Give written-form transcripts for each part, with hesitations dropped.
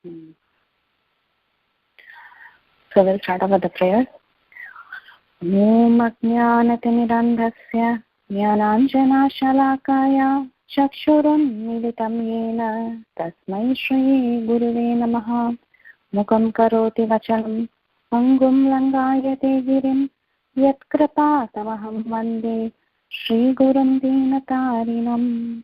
So we'll start off with the prayer. Om Ajnanatimidandhasya Jnananjana Shalakaya Chakshurunmilitam Yena Tasmai Shri Guruve Namaha. Mukam Karoti Vachanam Pangum Langayate Girim Yat Kripatamaham Vande Shri Gurum Dinatarinam.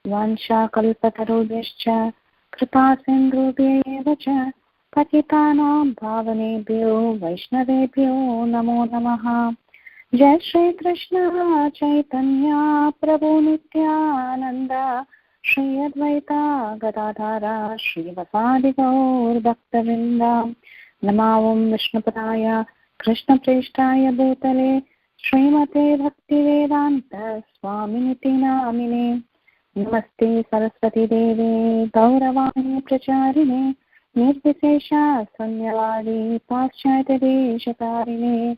Vansha Kalpatarubhyascha Kripa Sindhubhya Cha Patitanam Bhavanebhyo Vaishnavebhyo Namo Namaha. Jai Shri Krishna Chaitanya Prabhu Nityananda Shri Advaita Gadadhara Shri Vasadi Gaur Bhaktavinda. Namavam Vishnupadaya Krishna Preshtaya Bhutale Srimate Bhaktivedanta Swaminiti Namine. Namaste Saraswati Devi Gauravani Pracharine Nirvishesha Sanyavadi Paschayate Deshatarine.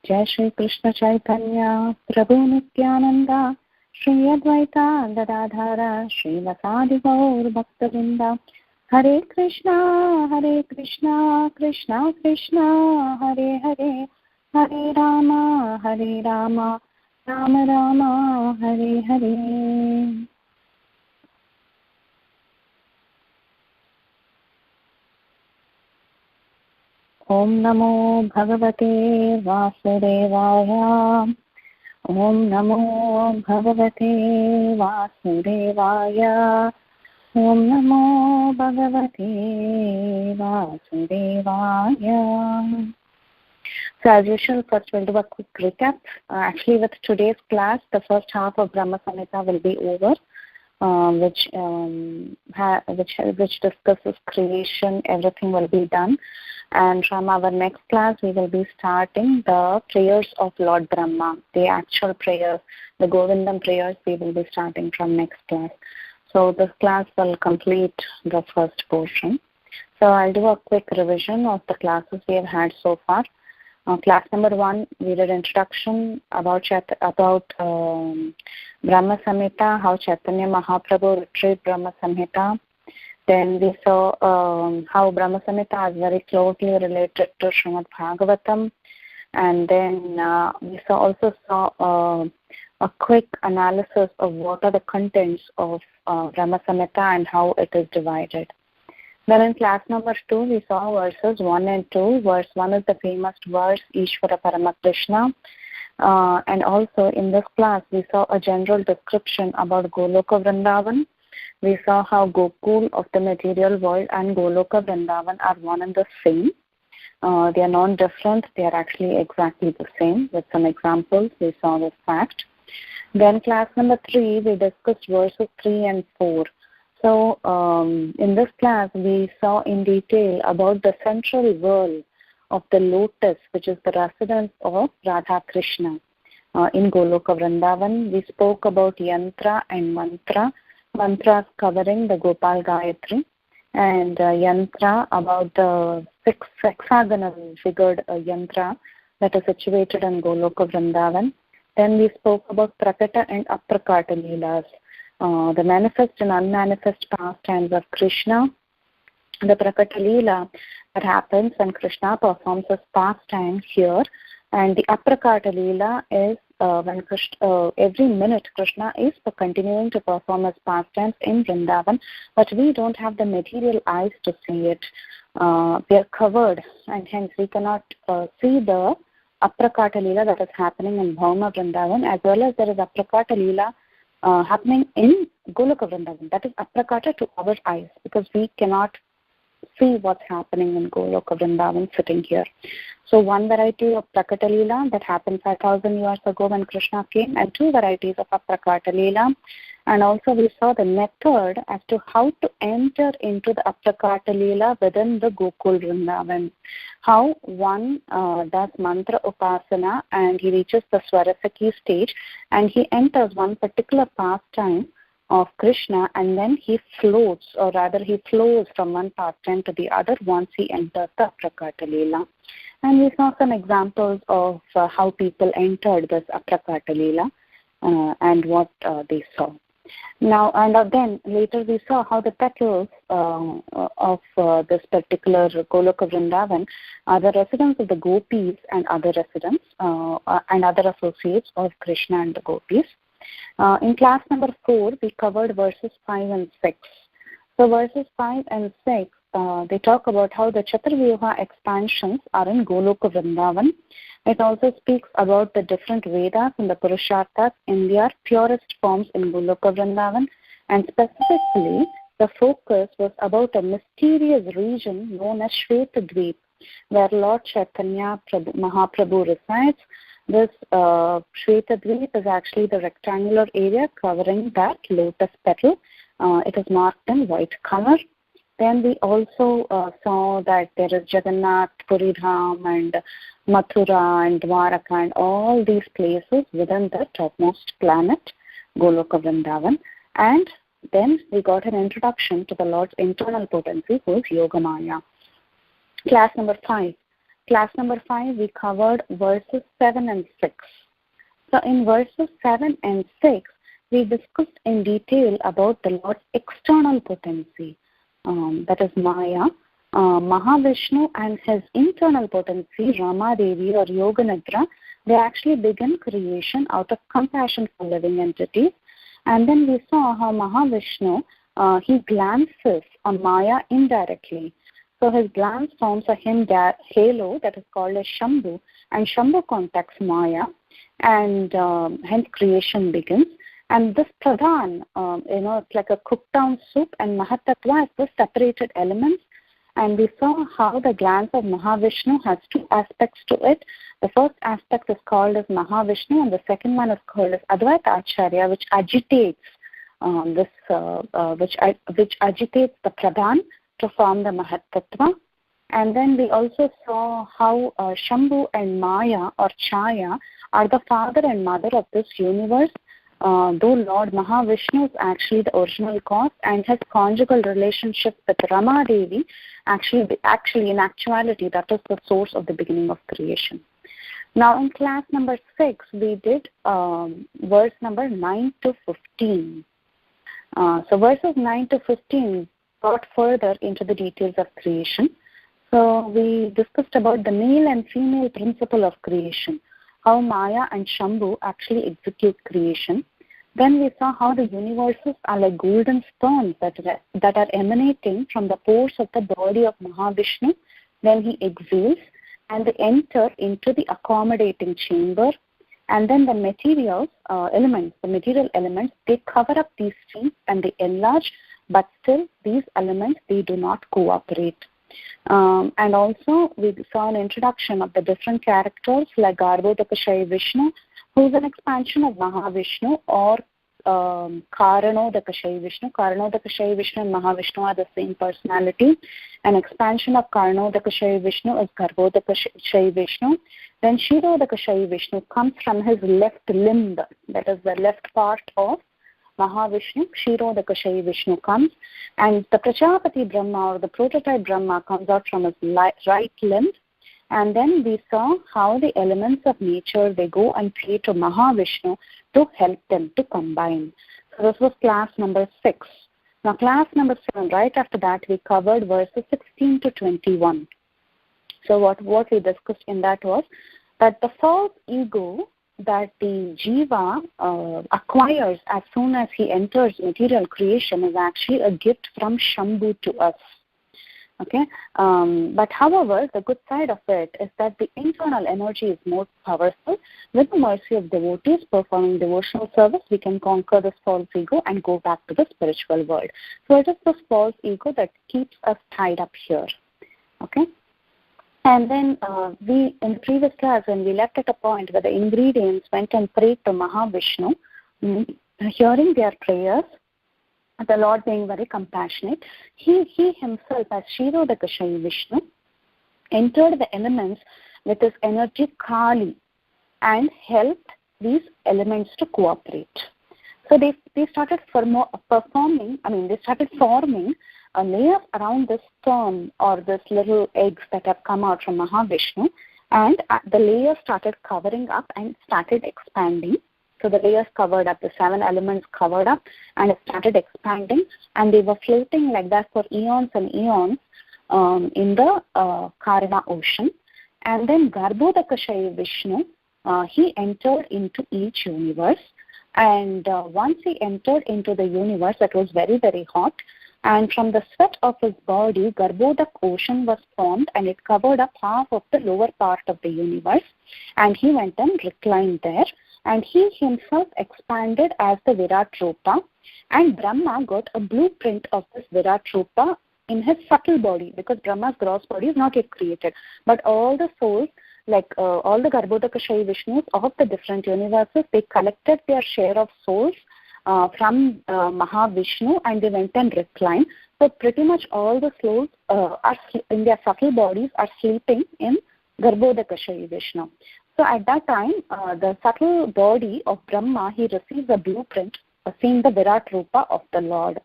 Jai Shri Krishna Chaitanya Prabhu Nityananda Shri Advaita Gadadhara Shri Vasadi Gaur Bhaktavinda. Hare Krishna Krishna Krishna Hare Hare Hare Rama Rama Rama Hare Hare. Om Namo Bhagavate Vasudevaya. Om Namo Bhagavate Vasudevaya. Om Namo Bhagavate Vasudevaya. So as usual, first we'll do a quick recap. Actually, with today's class, the first half of Brahma Samhita will be over, which discusses creation. Everything will be done. And from our next class, we will be starting the prayers of Lord Brahma, the actual prayers, the Govindam prayers. We will be starting from next class. So this class will complete the first portion. So I'll do a quick revision of the classes we have had so far. Class number 1, we did introduction about Brahma Samhita, how Chaitanya Mahaprabhu retrieved Brahma Samhita. Then we saw how Brahma Samhita is very closely related to Srimad Bhagavatam. And then we also saw a quick analysis of what are the contents of Brahma Samhita and how it is divided. Then in class number 2, we saw verses 1 and 2. Verse 1 is the famous verse, Ishvara Paramakrishna. And also in this class, we saw a general description about Goloka Vrindavan. We saw how Gokul of the material world and Goloka Vrindavan are one and the same. They are non-different. They are actually exactly the same. With some examples, we saw this fact. Then class number 3, we discussed verses 3 and 4. So in this class, we saw in detail about the central whirl of the lotus, which is the residence of Radha Krishna in Goloka Vrindavan. We spoke about yantra and mantra. Mantras covering the Gopal Gayatri, and yantra about the hexagonal figured yantra that is situated in Goloka Vrindavan. Then we spoke about Prakata and Aprakata Leelas, the manifest and unmanifest pastimes of Krishna. The Prakata Leela that happens when Krishna performs his pastime here, and the Aprakata Leela is when every minute Krishna is continuing to perform his pastimes in Vrindavan, but we don't have the material eyes to see it. We are covered, and hence we cannot see the Aprakata Leela that is happening in Bhauma Vrindavan, as well as there is Aprakata Leela happening in Goloka Vrindavan. That is Aprakata to our eyes, because we cannot see what's happening in Goloka Vrindavan sitting here. So one variety of Prakata Leela that happened 5,000 years ago when Krishna came, and 2 varieties of Aprakata Leela. And also we saw the method as to how to enter into the Aprakata Leela within the Gokul Vrindavan. How one does mantra upasana and he reaches the Swarasaki stage and he enters one particular pastime of Krishna, and then he floats, or rather he flows from one pastime to the other once he enters the Aprakata Leela. And we saw some examples of how people entered this Aprakata Leela and what they saw. Now, and then later we saw how the petals of this particular Goloka Vrindavan are the residents of the gopis and other residents and other associates of Krishna and the gopis. In class number 4, we covered verses 5 and 6. So verses 5 and 6, they talk about how the Chaturvyuha expansions are in Goloka Vrindavan. It also speaks about the different Vedas and the Purusharthas in their purest forms in Goloka Vrindavan, and specifically the focus was about a mysterious region known as Shvetadvip, where Lord Chaitanya Mahaprabhu resides. This Shvetadvip is actually the rectangular area covering that lotus petal. It is marked in white color. Then we also saw that there is Jagannath, Puridham, and Mathura, and Dwaraka, and all these places within the topmost planet, Goloka Vrindavan. And then we got an introduction to the Lord's internal potency, who is Yogamaya. Class number 5. Class number 5, we covered verses 7 and 6. So in verses 7 and 6, we discussed in detail about the Lord's external potency. That is Maya, Mahavishnu and his internal potency, Rama Devi or Yoga Nidra, they actually begin creation out of compassion for living entities. And then we saw how Mahavishnu, he glances on Maya indirectly. So his glance forms a halo that is called as Shambhu, and Shambhu contacts Maya, and hence creation begins. And this pradhan, it's like a cooked down soup, and Mahatattva is the separated elements. And we saw how the glance of Mahavishnu has two aspects to it. The first aspect is called as Mahavishnu, and the second one is called as Advaita Acharya, which agitates which agitates the pradhan to form the Mahatattva. And then we also saw how Shambhu and Maya or Chaya are the father and mother of this universe. Though Lord Mahavishnu is actually the original cause, and his conjugal relationship with Rama Devi, actually in actuality, that is the source of the beginning of creation. Now in class number 6, we did verse number 9 to 15. So verses 9 to 15 got further into the details of creation. So we discussed about the male and female principle of creation, how Maya and Shambhu actually execute creation. Then we saw how the universes are like golden sperms that are emanating from the pores of the body of Mahavishnu when he exhales, and they enter into the accommodating chamber. And then the material elements, they cover up these streams and they enlarge, but still these elements, they do not cooperate. And also we saw an introduction of the different characters like Garbhodakashayi Vishnu, who is an expansion of Mahavishnu, or Karanodakashayi Vishnu. Karanodakashayi Vishnu and Mahavishnu are the same personality. An expansion of Karanodakashayi Vishnu is Garbhodakashayi Vishnu. Then Shirodakashayi Vishnu comes from his left limb, that is the left part of Mahavishnu. Shirodakashayi Vishnu comes, and the Prajapati Brahma or the prototype Brahma comes out from his right limb. And then we saw how the elements of nature, they go and pray to Mahavishnu to help them to combine. So this was class number 6. Now class number 7, right after that, we covered verses 16 to 21. So what we discussed in that was that the false ego that the jiva acquires as soon as he enters material creation is actually a gift from Shambhu to us. Okay, but however, the good side of it is that the internal energy is more powerful. With the mercy of devotees performing devotional service, we can conquer this false ego and go back to the spiritual world. So it is this false ego that keeps us tied up here. Okay, and then we, in the previous class, when we left at a point where the ingredients went and prayed to Mahavishnu, hearing their prayers, the Lord being very compassionate, he himself, as Shirodakashayi Vishnu, entered the elements with his energy Kali and helped these elements to cooperate. So they started forming a layer around this sperm or this little eggs that have come out from Mahavishnu, and the layer started covering up and started expanding. So the layers covered up, the 7 elements covered up, and it started expanding, and they were floating like that for eons and eons in the Karana ocean. And then Garbhodakashayi Vishnu, he entered into each universe. And once he entered into the universe, that was very, very hot. And from the sweat of his body, Garbhodak ocean was formed, and it covered up half of the lower part of the universe. And he went and reclined there. And he himself expanded as the Virat Rupa. And Brahma got a blueprint of this Virat Rupa in his subtle body, because Brahma's gross body is not yet created. But all the souls, like all the Garbhodakashayi Vishnus of the different universes, they collected their share of souls from Mahavishnu, and they went and reclined. So pretty much all the souls are in their subtle bodies are sleeping in Garbhodakashayi Vishnu. So at that time, the subtle body of Brahma, he receives a blueprint seeing the Virat Rupa of the Lord.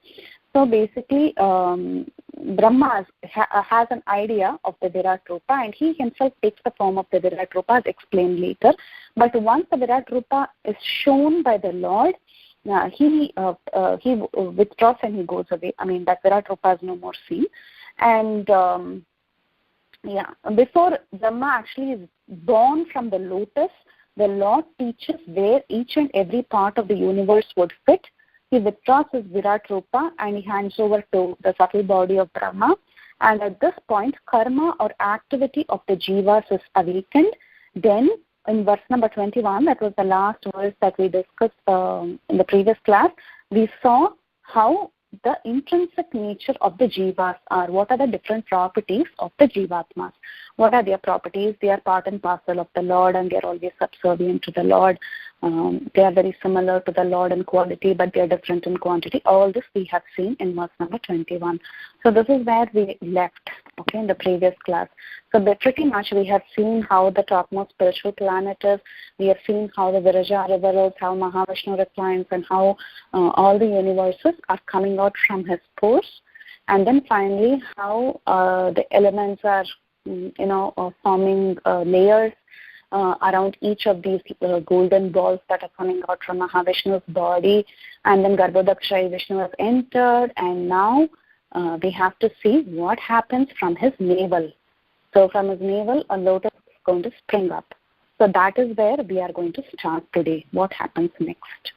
So basically, Brahma has an idea of the Virat Rupa, and he himself takes the form of the Virat Rupa, as explained later. But once the Virat Rupa is shown by the Lord, he withdraws and he goes away. I mean, that Virat Rupa is no more seen. And before Brahma actually is born from the lotus, the Lord teaches where each and every part of the universe would fit. He withdraws his Virat Rupa and he hands over to the subtle body of Brahma. And at this point, karma or activity of the jivas is awakened. Then in verse number 21, that was the last verse that we discussed in the previous class, we saw how the intrinsic nature of the jivas are. What are the different properties of the jivatmas? What are their properties? They are part and parcel of the Lord, and they are always subservient to the Lord. They are very similar to the Lord in quality, but they are different in quantity. All this we have seen in verse number 21. So this is where we left, okay, in the previous class. So pretty much we have seen how the topmost spiritual planet is. We have seen how the Viraja river is, how Mahavishnu reclines, and how all the universes are coming out from his pores. And then finally how the elements are, forming layers around each of these golden balls that are coming out from Mahavishnu's body. And then Garbhodakashayi Vishnu has entered, and now we have to see what happens from his navel. So from his navel, a lotus is going to spring up. So that is where we are going to start today. What happens next?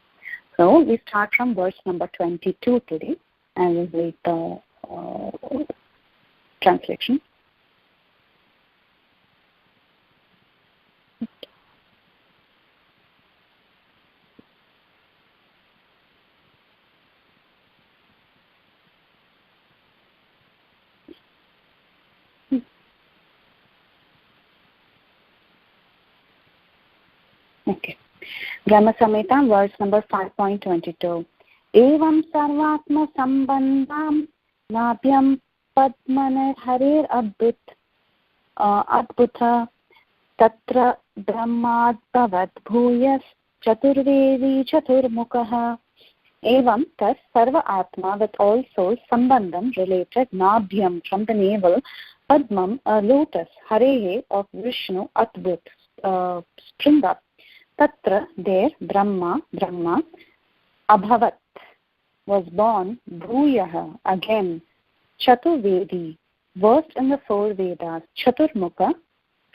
So we start from verse number 22 today, and we'll read the translation. Okay. Brahma Samhita, verse number 5.22. Evam sarvatma sambandham nabhyam padmanar harir adbhuta tatra brahmadbhavat bhuyas chaturvedi chaturmukha. Evam, thus, sarva atma, with all souls, sambandham, related, nabhyam, from the navel, padmam, a lotus, harehe, of Vishnu, adbhut, spring up. Tatra, there, Brahma, abhavat, was born, bhuyah, again, chaturvedi, versed in the 4 Vedas, chaturmukha,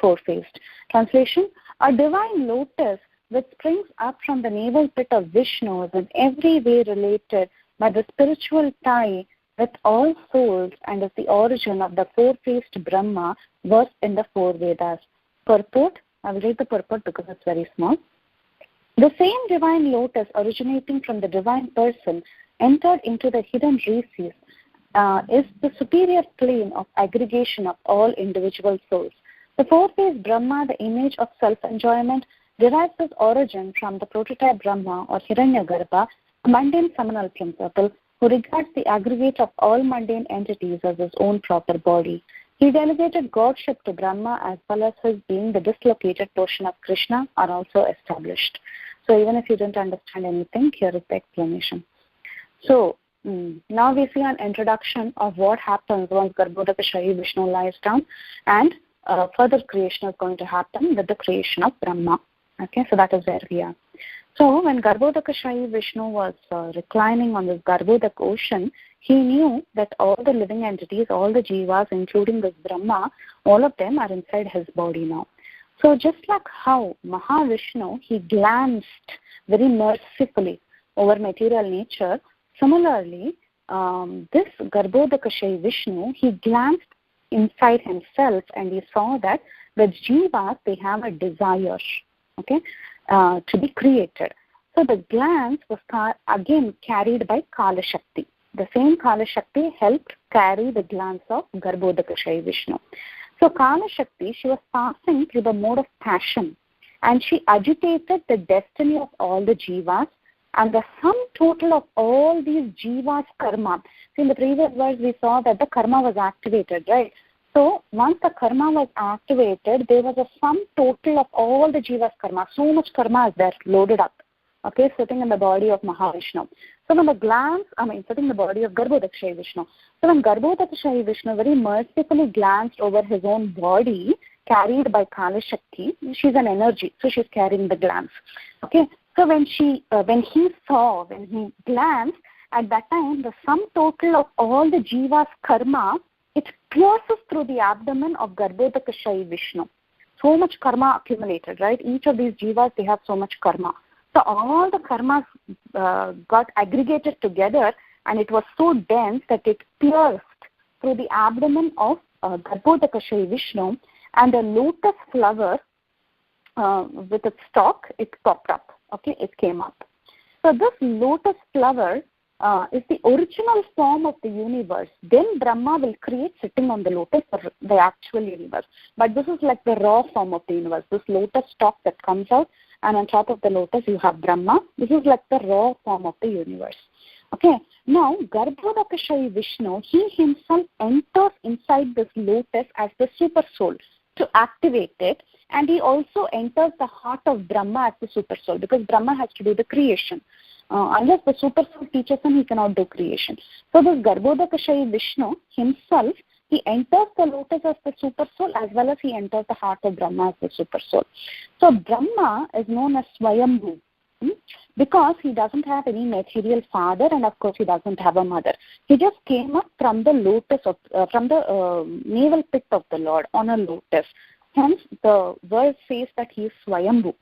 4-faced. Translation: a divine lotus which springs up from the navel pit of Vishnu is in every way related by the spiritual tie with all souls, and is the origin of the 4-faced Brahma versed in the 4 Vedas. Purport, I will read the purport because it's very small. The same divine lotus originating from the divine person entered into the hidden recesses is the superior plane of aggregation of all individual souls. The 4-faced Brahma, the image of self-enjoyment, derives its origin from the prototype Brahma or Hiranyagarbha, a mundane seminal principle who regards the aggregate of all mundane entities as his own proper body. He delegated godship to Brahma, as well as his being the dislocated portion of Krishna are also established. So even if you didn't understand anything, here is the explanation. So now we see an introduction of what happens once Garbhodakashayi Vishnu lies down, and further creation is going to happen with the creation of Brahma. Okay, so that is where we are. So when Garbhodakashayi Vishnu was reclining on this Garbhodak ocean, he knew that all the living entities, all the jivas, including this Brahma, all of them are inside his body now. So just like how Mahavishnu, he glanced very mercifully over material nature, similarly, this Garbhodakashayi Vishnu, he glanced inside himself and he saw that the jivas, they have a desire, okay, to be created. So the glance was again carried by Kala Shakti. The same Kala Shakti helped carry the glance of Garbhodakashayi Vishnu. So Kala Shakti, she was passing through the mode of passion and she agitated the destiny of all the jivas and the sum total of all these jivas' karma. So in the previous verse we saw that the karma was activated, right? So once the karma was activated, there was a sum total of all the jivas' karma. So much karma is there loaded up, okay, sitting in the body of Mahavishnu. So when the glance, sitting in the body of Garbhodakashayi Vishnu. So when Garbhodakashayi Vishnu very mercifully glanced over his own body, carried by Kala Shakti, she's an energy, so she's carrying the glance. Okay, so when he glanced, at that time, the sum total of all the jivas' karma, it pierces through the abdomen of Garbhodakashayi Vishnu. So much karma accumulated, right? Each of these jivas, they have so much karma. So all the karmas got aggregated together and it was so dense that it pierced through the abdomen of Garbhodakashayi Vishnu, and the lotus flower with its stalk, it popped up, okay, it came up. So this lotus flower is the original form of the universe. Then Brahma will create sitting on the lotus, the actual universe. But this is like the raw form of the universe, this lotus stalk that comes out, and on top of the lotus you have Brahma. This is like the raw form of the universe. Okay, now Garbhodakashayi Vishnu, he himself enters inside this lotus as the super soul to activate it, and he also enters the heart of Brahma as the super soul, because Brahma has to do the creation. Unless the super soul teaches him, he cannot do creation. So this Garbhodakashayi Vishnu himself, he enters the lotus as the super soul as well as he enters the heart of Brahma as the super soul. So Brahma is known as Swayambhu because he doesn't have any material father, and of course he doesn't have a mother. He just came up from the lotus from the navel pit of the Lord on a lotus. Hence the verse says that he is Swayambhu.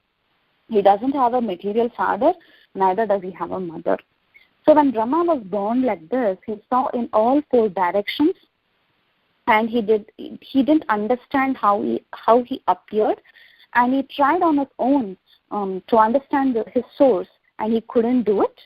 He doesn't have a material father, neither does he have a mother. So when Brahma was born like this, he saw in all four directions, and he didn't understand how he appeared, and he tried on his own to understand his source, and he couldn't do it.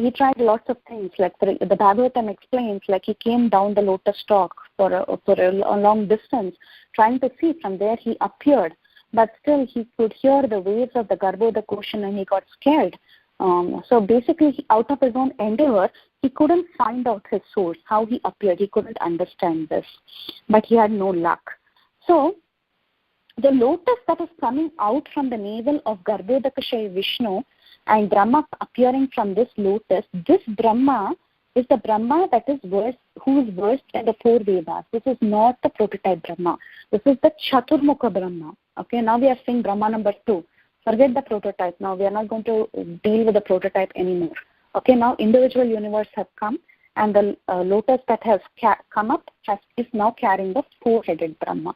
He tried lots of things, like the Bhagavatam explains, like he came down the lotus stalk for a long distance, trying to see. From there he appeared, but still he could hear the waves of the Garbhodak ocean and he got scared. So basically, out of his own endeavor, he couldn't find out his source, how he appeared. He couldn't understand this, but he had no luck. So the lotus that is coming out from the navel of Garbhodakashayi Vishnu and Brahma appearing from this lotus, this Brahma is the Brahma that is who is versed in the four Vedas. This is not the prototype Brahma. This is the Chaturmukha Brahma. Okay, now we are seeing Brahma number 2. Forget the prototype. Now we are not going to deal with the prototype anymore. Okay, now individual universe have come, and the lotus that has come up is now carrying the four-headed Brahma.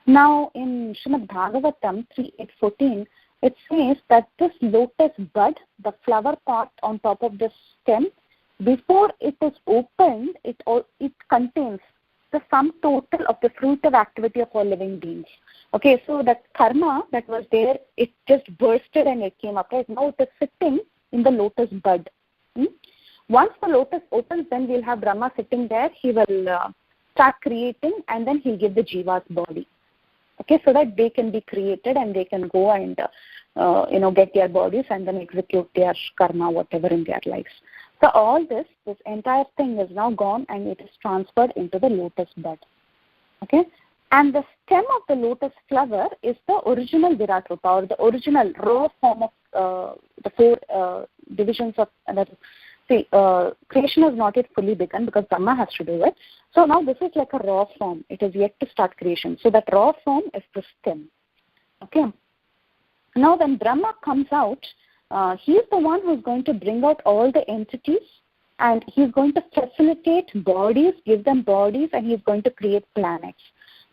Now in Srimad Bhagavatam 3.8.14, it says that this lotus bud, the flower part on top of the stem, before it is opened, it contains the sum total of the fruitive activity of all living beings. Okay, so that karma that was there, it just bursted and it came up. Right now it is sitting in the lotus bud. Once the lotus opens, then we'll have Brahma sitting there. He will start creating, and then he'll give the jiva's body. Okay, so that they can be created and they can go and get their bodies and then execute their karma, whatever in their lives. So all this entire thing is now gone and it is transferred into the lotus bud. Okay, and the stem of the lotus flower is the original Virat Rupa, or the original raw form of the four divisions of that. See, creation has not yet fully begun because Brahma has to do it. So now this is like a raw form. It is yet to start creation. So that raw form is the stem. Okay. Now when Brahma comes out, he is the one who's going to bring out all the entities, and he's going to facilitate bodies, give them bodies, and he's going to create planets.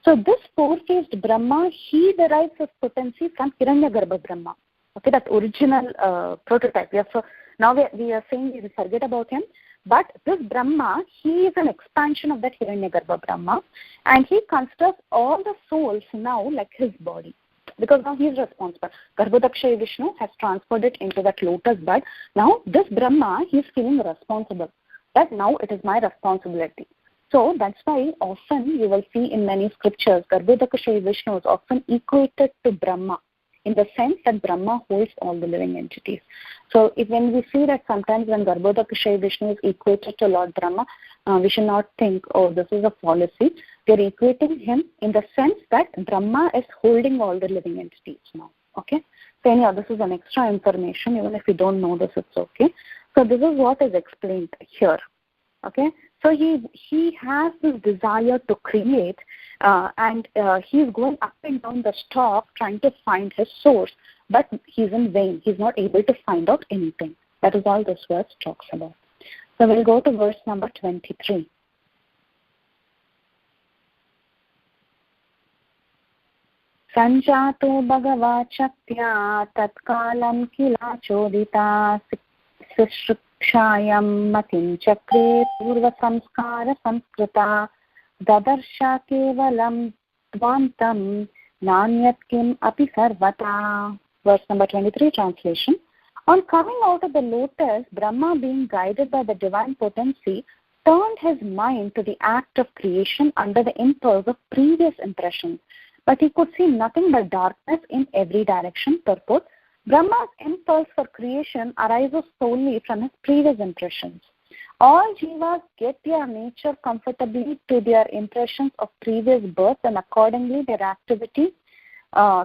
So this four-faced Brahma, he derives his potency from Hiranyagarbha Brahma. Okay, that original prototype. Now we are saying we will forget about him, but this Brahma, he is an expansion of that Hiranyagarbha Brahma, and he considers all the souls now like his body, because now he is responsible. Garbhodakshay Vishnu has transferred it into that lotus bud. Now this Brahma, he is feeling responsible, that now it is my responsibility. So that's why often you will see in many scriptures, Garbhodakshay Vishnu is often equated to Brahma, in the sense that Brahma holds all the living entities. So when we see that sometimes when Garbhodakshay Vishnu is equated to Lord Brahma, we should not think, oh, this is a fallacy. We are equating him in the sense that Brahma is holding all the living entities now. Okay? So anyhow, this is an extra information. Even if you don't know this, it's okay. So this is what is explained here. Okay? So he has this desire to create, and he's going up and down the stalk trying to find his source, but he's in vain. He's not able to find out anything. That is all this verse talks about. So we'll go to verse number 23. Sanjato Bhagava Chaktya Tatkalam Kila Chodita Shayam Matin Chakre Purva Samskara Samskrita Dadarsha Kevalam Dvantam Nanyat Kim Api Sarvata. Verse number 23, translation. On coming out of the lotus, Brahma, being guided by the divine potency, turned his mind to the act of creation under the impulse of previous impressions, but he could see nothing but darkness in every direction. Purport: Brahma's impulse for creation arises solely from his previous impressions. All jivas get their nature comfortably to their impressions of previous birth, and accordingly their activity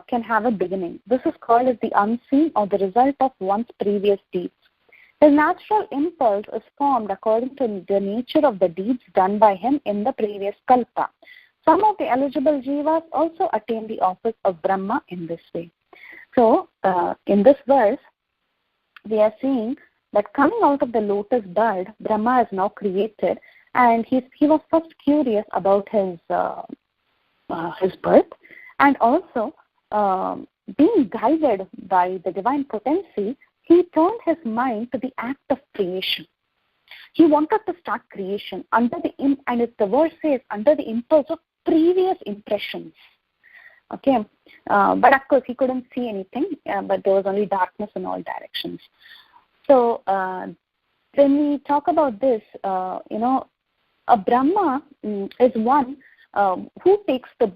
can have a beginning. This is called as the unseen, or the result of one's previous deeds. His natural impulse is formed according to the nature of the deeds done by him in the previous kalpa. Some of the eligible jivas also attain the office of Brahma in this way. So, in this verse, we are seeing that coming out of the lotus bud, Brahma is now created, and he was first curious about his birth, and also being guided by the divine potency, he turned his mind to the act of creation. He wanted to start creation and the verse says under the impulse of previous impressions. Okay, but of course he couldn't see anything, but there was only darkness in all directions. So when we talk about this, a Brahma is one who takes the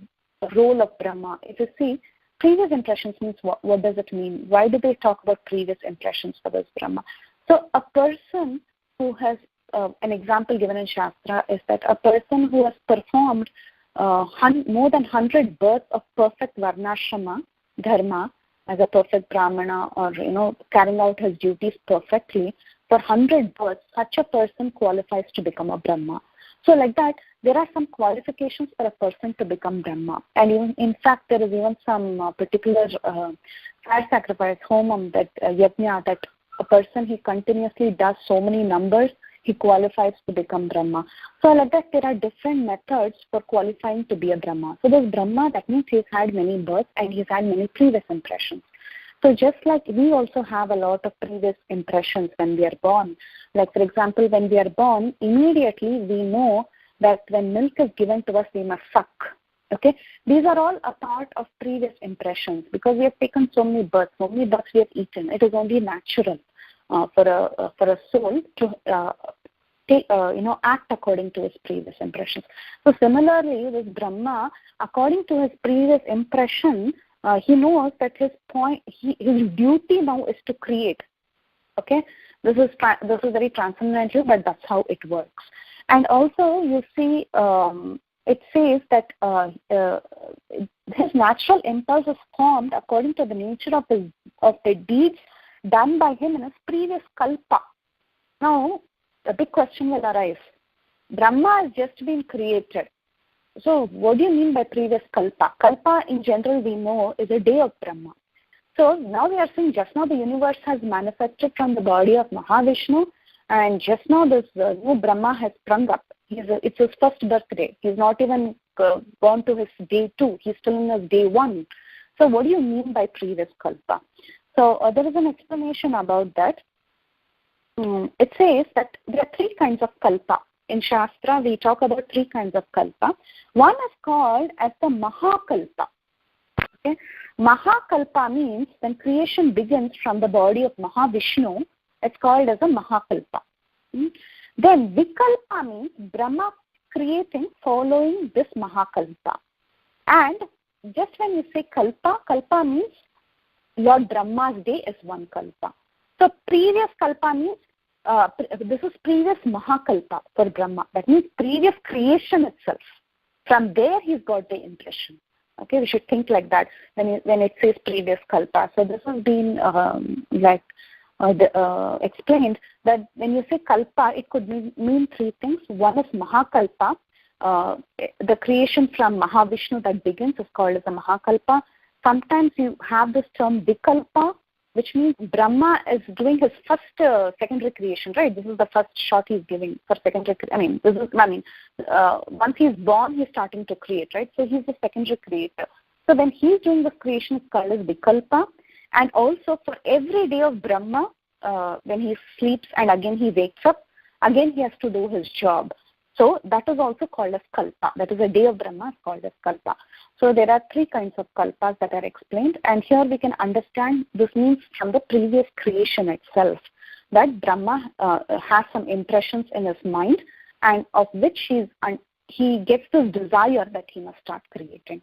role of Brahma. If you see, previous impressions means what does it mean? Why do they talk about previous impressions for this Brahma? So a person who has, an example given in Shastra is that a person who has performed more than 100 births of perfect varnashrama dharma as a perfect brahmana, or carrying out his duties perfectly for 100 births, such a person qualifies to become a Brahma. So like that, there are some qualifications for a person to become Brahma. And even, in fact, there is even some particular fire sacrifice, homam, that yajna, that a person, he continuously does so many numbers, he qualifies to become Brahma. So like that, there are different methods for qualifying to be a Brahma. So this Brahma, that means he's had many births and he's had many previous impressions. So just like we also have a lot of previous impressions when we are born. Like for example, when we are born, immediately we know that when milk is given to us, we must suck. Okay, these are all a part of previous impressions because we have taken so many births we have eaten. It is only natural for a soul to act according to his previous impressions. So similarly, this Brahma, according to his previous impression, he knows that his duty now is to create. Okay, this is very transcendental, but that's how it works. And also, you see, it says that his natural impulse is formed according to the nature of the deeds done by him in his previous kalpa. Now, the big question will arise. Brahma has just been created. So, what do you mean by previous kalpa? Kalpa, in general, we know is a day of Brahma. So now we are seeing just now the universe has manifested from the body of Mahavishnu, and just now this new Brahma has sprung up. It's his first birthday. He's not even gone to his day 2. He's still in his day 1. So what do you mean by previous kalpa? So there is an explanation about that. It says that there are 3 kinds of kalpa. In Shastra, we talk about 3 kinds of kalpa. One is called as the Mahakalpa. Okay? Mahakalpa means when creation begins from the body of Mahavishnu, it's called as a Mahakalpa. Then Vikalpa means Brahma creating following this Mahakalpa. And just when you say Kalpa, Kalpa means Lord Brahma's day is 1 Kalpa. So previous Kalpa means, this is previous Mahakalpa for Brahma. That means previous creation itself. From there he's got the impression. Okay, we should think like that when it says previous Kalpa. So this has been explained that when you say Kalpa, it could mean 3 things. One is Mahakalpa. The creation from Mahavishnu that begins is called as a Mahakalpa. Sometimes you have this term Vikalpa, which means Brahma is doing his first secondary creation, right? This is the first shot he's giving for secondary. Once he's born, he's starting to create, right? So he's the secondary creator. So when he's doing this creation, it's called as Vikalpa. And also for every day of Brahma, when he sleeps and again he wakes up, again he has to do his job. So that is also called as Kalpa. That is a day of Brahma is called as Kalpa. So there are 3 kinds of Kalpas that are explained. And here we can understand this means from the previous creation itself, that Brahma has some impressions in his mind, and of which he gets this desire that he must start creating.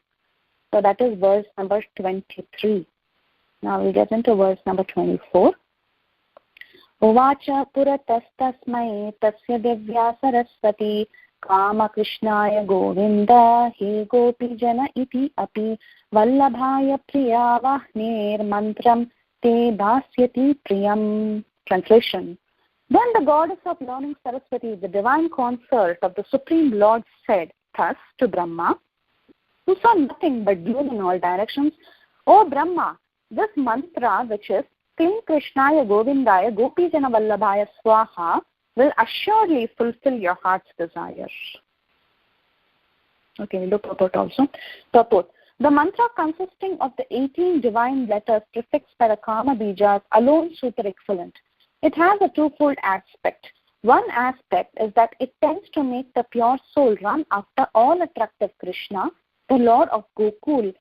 So that is verse number 23. Now we get into verse number 24. Uvacha puratastasmai tasya divya saraswati kama krishnaya govinda he gopi jana iti api vallabhaya priya vahner mantram te dasyati priyam. Translation. Then the goddess of learning Saraswati, the divine consort of the Supreme Lord, said thus to Brahma, who saw nothing but gloom in all directions, O Brahma, this mantra, which is Klim Krishnaya Govindaya Gopijana Vallabhaya Swaha, will assuredly fulfill your heart's desire. Okay, we'll do purport also. Purport. The mantra consisting of the 18 divine letters prefixed by the Kama Bijas alone super excellent. It has a 2-fold aspect. One aspect is that it tends to make the pure soul run after all attractive Krishna, the Lord of Gokul,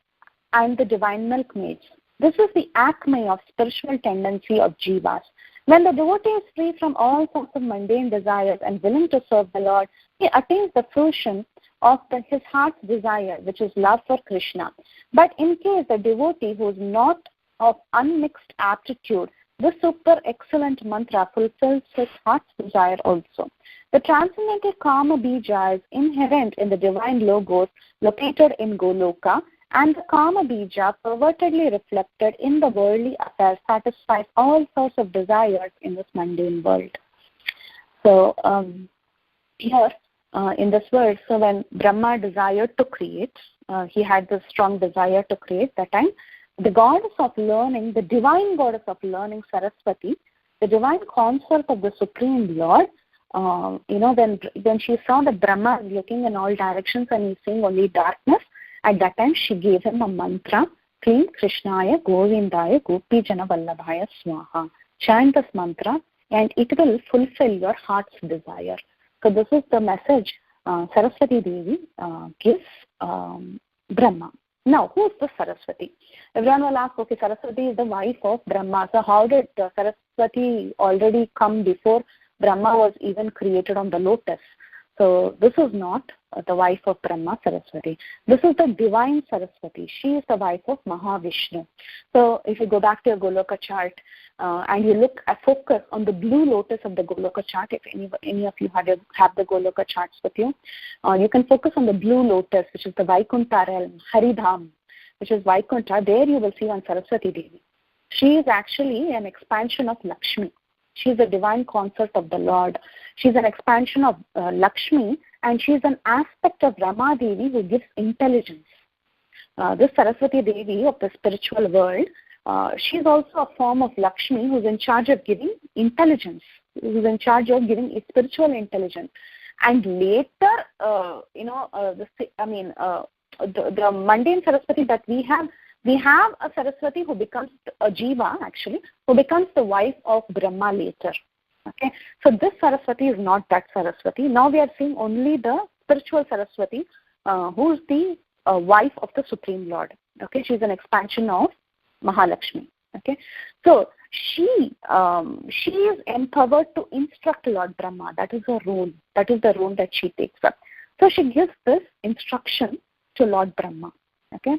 and the divine milkmaids. This is the acme of spiritual tendency of jivas. When the devotee is free from all sorts of mundane desires and willing to serve the Lord, he attains the fruition of his heart's desire, which is love for Krishna. But in case the devotee who is not of unmixed aptitude, this super excellent mantra fulfills his heart's desire also. The transcendental Kama Bija is inherent in the divine logos located in Goloka, and the Kama Bija, pervertedly reflected in the worldly affairs, satisfies all sorts of desires in this mundane world. So here in this verse, so when Brahma desired to create, he had this strong desire to create that time. The goddess of learning, the divine goddess of learning, Saraswati, the divine consort of the Supreme Lord, when she saw that Brahma is looking in all directions and he's seeing only darkness, at that time she gave him a mantra, Klim Krishnaya Govindaya Gopijana Vallabhaya Swaha. Chant this mantra and it will fulfill your heart's desire. So this is the message Saraswati Devi gives Brahma. Now, who is the Saraswati? Everyone will ask, okay, Saraswati is the wife of Brahma. So how did Saraswati already come before Brahma was even created on the lotus? So this is not the wife of Brahma, Saraswati. This is the divine Saraswati. She is the wife of Mahavishnu. So if you go back to your Goloka chart and you look at focus on the blue lotus of the Goloka chart, if any of you have the Goloka charts with you, you can focus on the blue lotus, which is the Vaikuntha realm, Haridham, which is Vaikuntha. There you will see on Saraswati Devi. She is actually an expansion of Lakshmi. She is a divine consort of the Lord. She is an expansion of Lakshmi, and she is an aspect of Rama Devi who gives intelligence. This Saraswati Devi of the spiritual world she's also a form of Lakshmi who's in charge of giving intelligence, who's in charge of giving spiritual intelligence. And later, the mundane Saraswati that we have a Saraswati who becomes a Jiva, actually, who becomes the wife of Brahma later. Okay, so this Saraswati is not that Saraswati. Now we are seeing only the spiritual Saraswati, who is the wife of the Supreme Lord. Okay, she's an expansion of Mahalakshmi. Okay, so she is empowered to instruct Lord Brahma. That is her role. That is the role that she takes up. So she gives this instruction to Lord Brahma. Okay.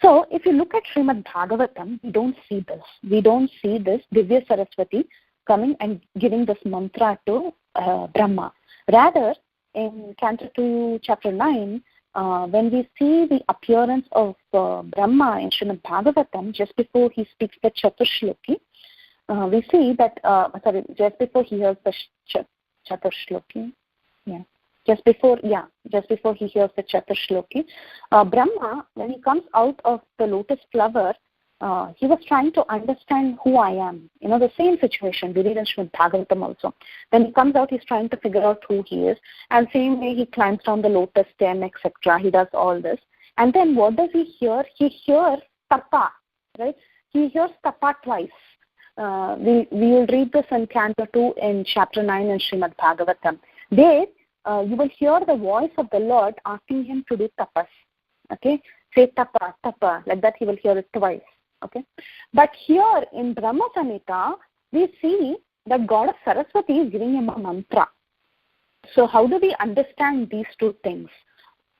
So if you look at Srimad Bhagavatam, we don't see this. We don't see this Divya Saraswati coming and giving this mantra to Brahma. Rather, in Canto 2, Chapter 9, when we see the appearance of Brahma in Srimad Bhagavatam, just before he speaks the Chaturshloki, we see that, just before he hears the Chaturshloki, just before he hears the Chaturshloki, Brahma, when he comes out of the lotus flower, he was trying to understand who I am. The same situation we read in Srimad Bhagavatam also. When he comes out, he's trying to figure out who he is. And same way he climbs down the lotus stem, etc. He does all this. And then what does he hear? He hears tapa, right? He hears tapa twice. We will read this in Canto 2 in Chapter 9 in Srimad Bhagavatam. There, you will hear the voice of the Lord asking him to do tapas. Okay? Say tapa, tapa. Like that he will hear it twice. Okay? But here in Brahma Samhita, we see that Goddess Saraswati is giving him a mantra. So how do we understand these two things?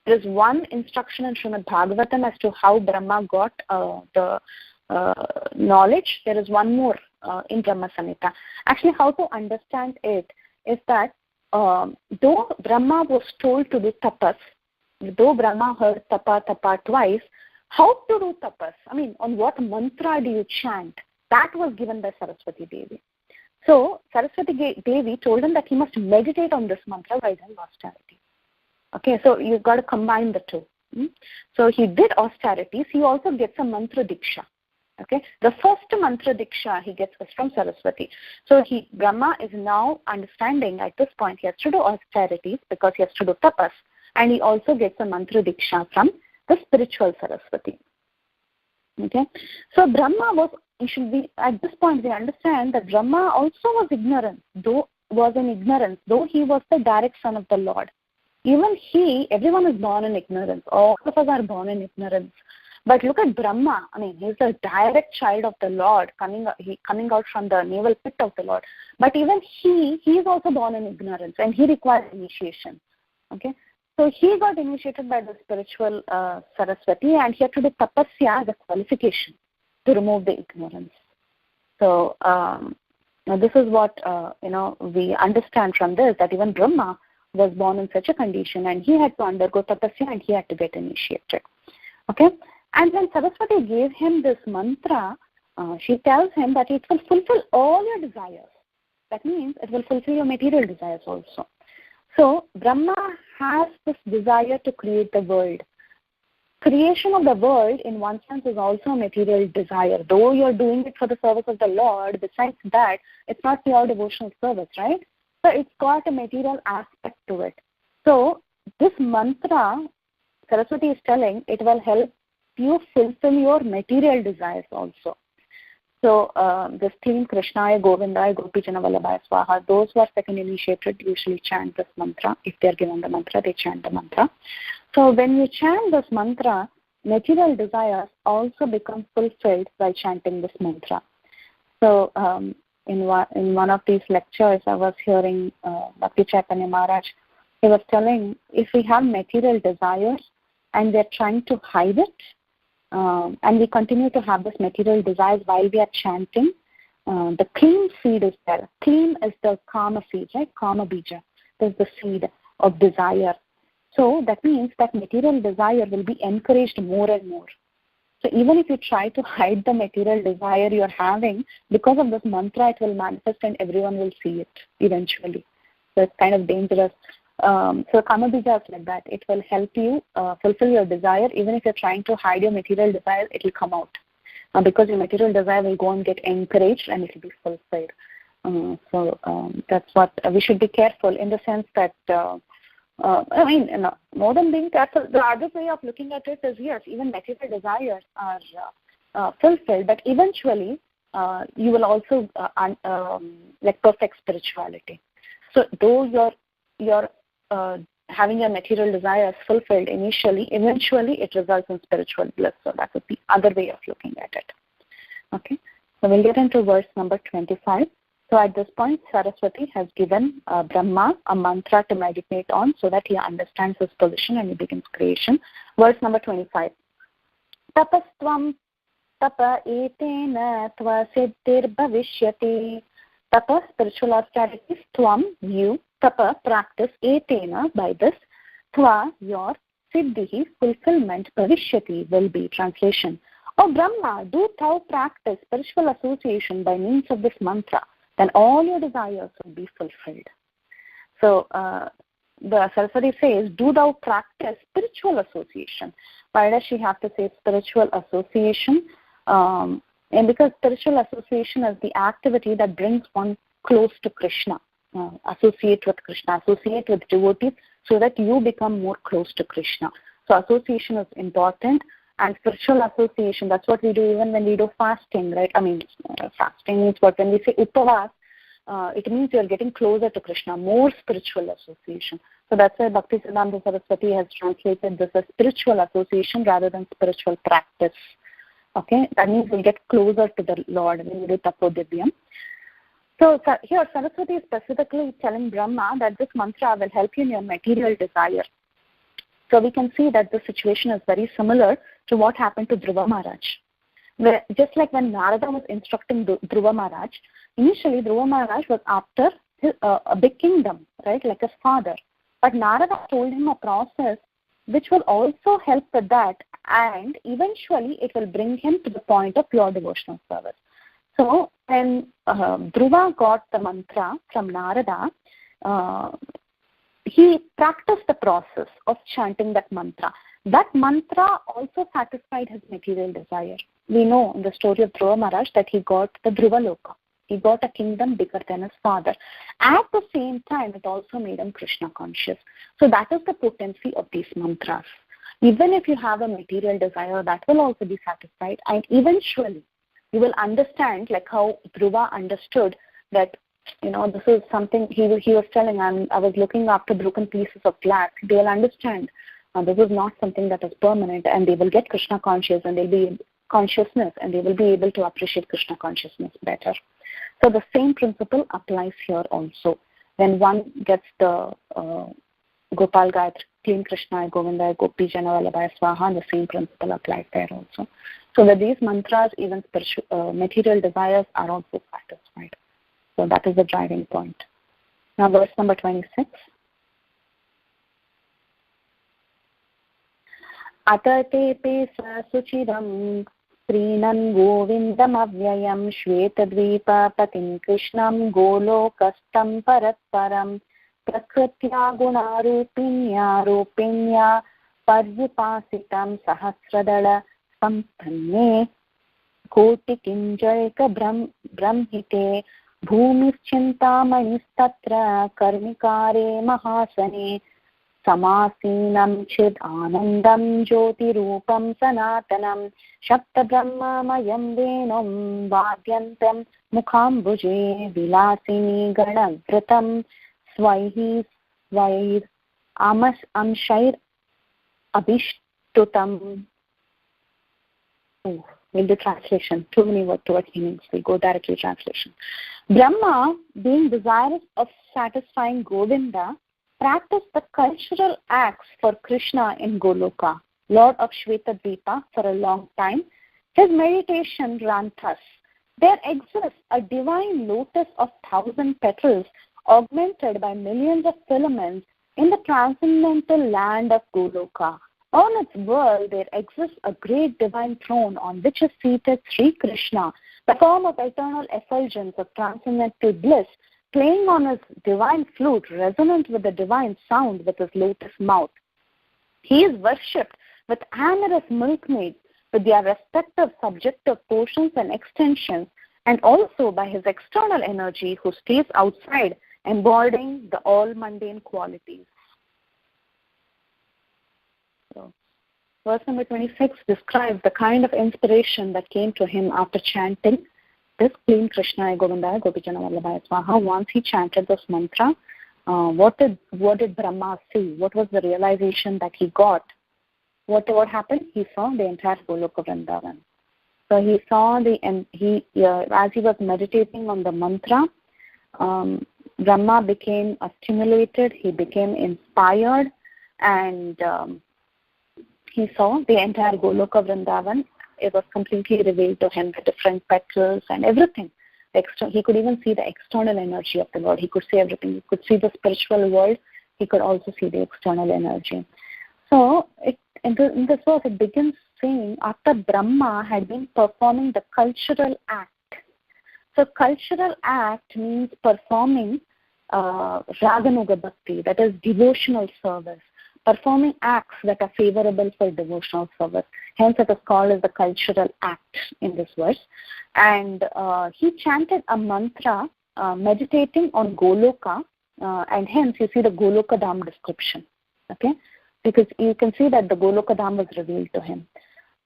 There is one instruction in Srimad Bhagavatam as to how Brahma got the knowledge. There is one more in Brahma Samhita. Actually, how to understand it is that though Brahma was told to do tapas, though Brahma heard tapa, tapa twice, how to do tapas? I mean, on what mantra do you chant? That was given by Saraswati Devi. So, Saraswati Devi told him that he must meditate on this mantra while doing austerity. Okay, so you've got to combine the two. So, he did austerities. He also gets a mantra diksha. Okay, the first mantra diksha he gets is from Saraswati. So Brahma is now understanding at this point he has to do austerities because he has to do tapas, and he also gets a mantra diksha from the spiritual Saraswati. Okay, so Brahma at this point we understand that Brahma also was ignorant, though he was the direct son of the Lord. Even everyone is born in ignorance. All of us are born in ignorance. But look at Brahma. I mean, he's a direct child of the Lord, coming out from the navel pit of the Lord. But even he is also born in ignorance, and he requires initiation. Okay, so he got initiated by the spiritual Saraswati, and he had to do tapasya as a qualification to remove the ignorance. So this is what we understand from this, that even Brahma was born in such a condition, and he had to undergo tapasya, and he had to get initiated. Okay. And when Saraswati gave him this mantra, she tells him that it will fulfill all your desires. That means it will fulfill your material desires also. So Brahma has this desire to create the world. Creation of the world, in one sense, is also a material desire. Though you're doing it for the service of the Lord, besides that, it's not pure devotional service, right? So it's got a material aspect to it. So this mantra, Saraswati is telling, it will help you fulfill your material desires also. So this theme, Krishnaya Govindaya Gopijana Vallabhaya Swaha, those who are second initiated usually chant this mantra. If they are given the mantra, they chant the mantra. So when you chant this mantra, material desires also become fulfilled by chanting this mantra. So in one of these lectures, I was hearing Bhakti Chaitanya Maharaj. He was telling, if we have material desires and we are trying to hide it, and we continue to have this material desires while we are chanting, the clean seed is there. Clean is the kama seed, right? Kama bija. There's the seed of desire. So that means that material desire will be encouraged more and more. So even if you try to hide the material desire you're having, because of this mantra, it will manifest and everyone will see it eventually. So it's kind of dangerous. So Kama Bija is like that. It will help you fulfill your desire. Even if you're trying to hide your material desire, it will come out. Because your material desire will go and get encouraged and it will be fulfilled. That's what we should be careful in the sense that, more than being careful, the other way of looking at it is, yes, even material desires are fulfilled, but eventually you will also perfect spirituality. So though you're having your material desires fulfilled initially, eventually it results in spiritual bliss. So that would be other way of looking at it. Okay, so we'll get into verse number 25. So at this point, Saraswati has given Brahma a mantra to meditate on so that he understands his position and he begins creation. Verse number 25. Tapastvam tapa etena tva siddhir bhavishyati. Tapa, spiritual austerities. Tvam, you. Tapa, practice. Etena, by this. Tva, your. Siddhi, fulfillment. Bhavishyati, will be. Translation. O Brahma, do thou practice spiritual association by means of this mantra, then all your desires will be fulfilled. So the Saraswati says, do thou practice spiritual association. Why does she have to say spiritual association? And because spiritual association is the activity that brings one close to Krishna. Associate with Krishna, associate with devotees so that you become more close to Krishna. So association is important. And spiritual association, that's what we do even when we do fasting, right? Fasting means what? When we say upavas, it means you're getting closer to Krishna, more spiritual association. So that's why Bhaktisiddhanta Saraswati has translated this as spiritual association rather than spiritual practice. Okay, that means we'll get closer to the Lord when we do Tapodivyam. So here Saraswati is specifically telling Brahma that this mantra will help you in your material desire. So we can see that the situation is very similar to what happened to Dhruva Maharaj. Just like when Narada was instructing Dhruva Maharaj, initially Dhruva Maharaj was after a big kingdom, right, like his father. But Narada told him a process which will also help with that, and eventually it will bring him to the point of pure devotional service. So when Dhruva got the mantra from Narada, he practiced the process of chanting that mantra. That mantra also satisfied his material desire. We know in the story of Dhruva Maharaj that he got the Dhruva Loka. He got a kingdom bigger than his father. At the same time, it also made him Krishna conscious. So that is the potency of these mantras. Even if you have a material desire, that will also be satisfied. And eventually, you will understand, like how Dhruva understood that, this is something he was telling, I was looking after broken pieces of glass. They will understand this is not something that is permanent, and they will get Krishna conscious, and they'll be consciousness, and they will be able to appreciate Krishna consciousness better. So the same principle applies here also. When one gets the Gopal Gayatri, Clean Krishna, Govinda, Gopi Jana Vallabhaya Swaha, the same principle applies there also. So with these mantras, even spiritual, material desires are also satisfied. So that is the driving point. Now verse number 26. Atatepe sa suchiram Srinan Govindamavyayam Shvetadvipa Patim Krishnam Golokastam Paratparam Prakritya Gunarupinya Rupinya Parvipasitam Sahasradala Sampanne Koti Kinjaika Brahmite Bhumischintamanistattra Karmikare Mahasane Samasinam Chid Anandam Jyoti Rupam Sanatanam Shakta Brahma Mayam Venam Vadyantam Mukhambuje Vilasini Ganavratam Swaihi Swair Amas Amshair Abhishtutam. We'll do translation. Too many word meanings. We'll go directly translation. Brahma, being desirous of satisfying Govinda, practiced the cultural acts for Krishna in Goloka, Lord of Shvetadvipa, for a long time. His meditation ran thus. There exists a divine lotus of 1,000 petals, augmented by millions of filaments, in the transcendental land of Goloka. On its world, there exists a great divine throne on which is seated Sri Krishna, the form of eternal effulgence of transcendental bliss, playing on his divine flute, resonant with the divine sound with his lotus mouth. He is worshipped with amorous milkmaids with their respective subjective portions and extensions, and also by his external energy who stays outside, embodying the all mundane qualities. So, verse number 26 describes the kind of inspiration that came to him after chanting this Clean Krishnaya Govindaya Gopijana Vallabhaya Swaha. Once he chanted this mantra, what did Brahma see? What was the realization that he got? What happened? He saw the entire Goloka Vrindavan. So he saw as he was meditating on the mantra, Brahma became stimulated, he became inspired, and he saw the entire Goloka Vrindavan. It was completely revealed to him, the different petals and everything. He could even see the external energy of the Lord. He could see everything. He could see the spiritual world. He could also see the external energy. So in this verse, it begins saying, after Brahma had been performing the cultural act. So cultural act means performing Raganuga Bhakti, that is devotional service, performing acts that are favorable for devotional service. Hence it is called as the cultural act in this verse. And he chanted a mantra meditating on Goloka, and hence you see the Goloka Dham description. Okay? Because you can see that the Goloka Dham was revealed to him.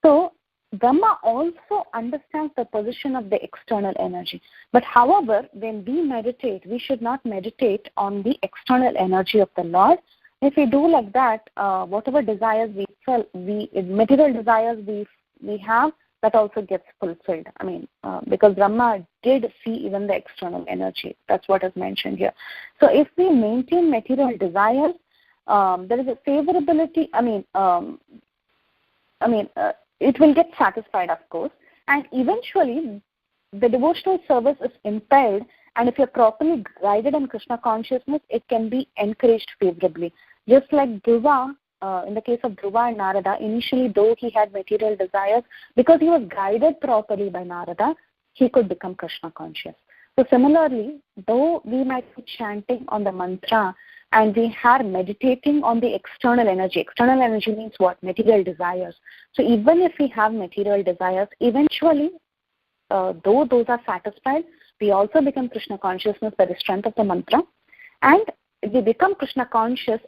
So Brahma also understands the position of the external energy. But however, when we meditate, we should not meditate on the external energy of the Lord. If we do like that, whatever desires material desires we have, that also gets fulfilled. Because Brahma did see even the external energy. That's what is mentioned here. So if we maintain material desires, there is a favorability. It will get satisfied, of course, and eventually the devotional service is impaired, and if you're properly guided in Krishna consciousness, it can be encouraged favorably. Just like Dhruva, in the case of Dhruva and Narada, initially though he had material desires, because he was guided properly by Narada, he could become Krishna conscious. So similarly, though we might be chanting on the mantra and we are meditating on the external energy means what? Material desires. So even if we have material desires, eventually, though those are satisfied, we also become Krishna consciousness by the strength of the mantra, and we become Krishna conscious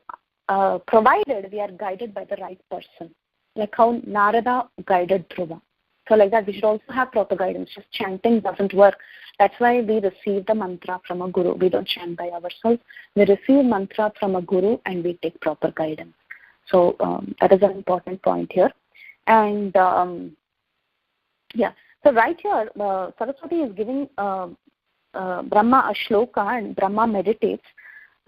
provided we are guided by the right person, like how Narada guided Dhruva. So like that, we should also have proper guidance. Just chanting doesn't work. That's why we receive the mantra from a guru. We don't chant by ourselves. We receive mantra from a guru and we take proper guidance. So that is an important point here. And so right here, Saraswati is giving Brahma a shloka, and Brahma meditates.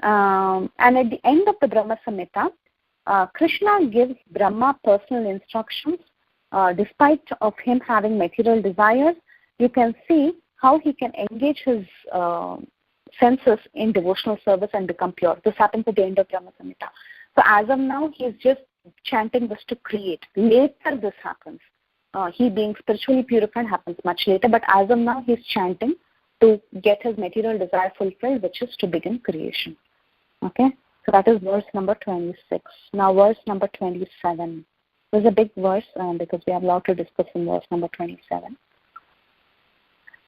And at the end of the Brahma Samhita, Krishna gives Brahma personal instructions. Despite of him having material desires, you can see how he can engage his senses in devotional service and become pure. This happens at the end of Brahma Samhita. So as of now, he is just chanting this to create. Later this happens. He being spiritually purified happens much later, but as of now, he is chanting to get his material desire fulfilled, which is to begin creation. Okay? So that is verse number 26. Now verse number 27. This is a big verse because we have a lot to discuss in verse number 27.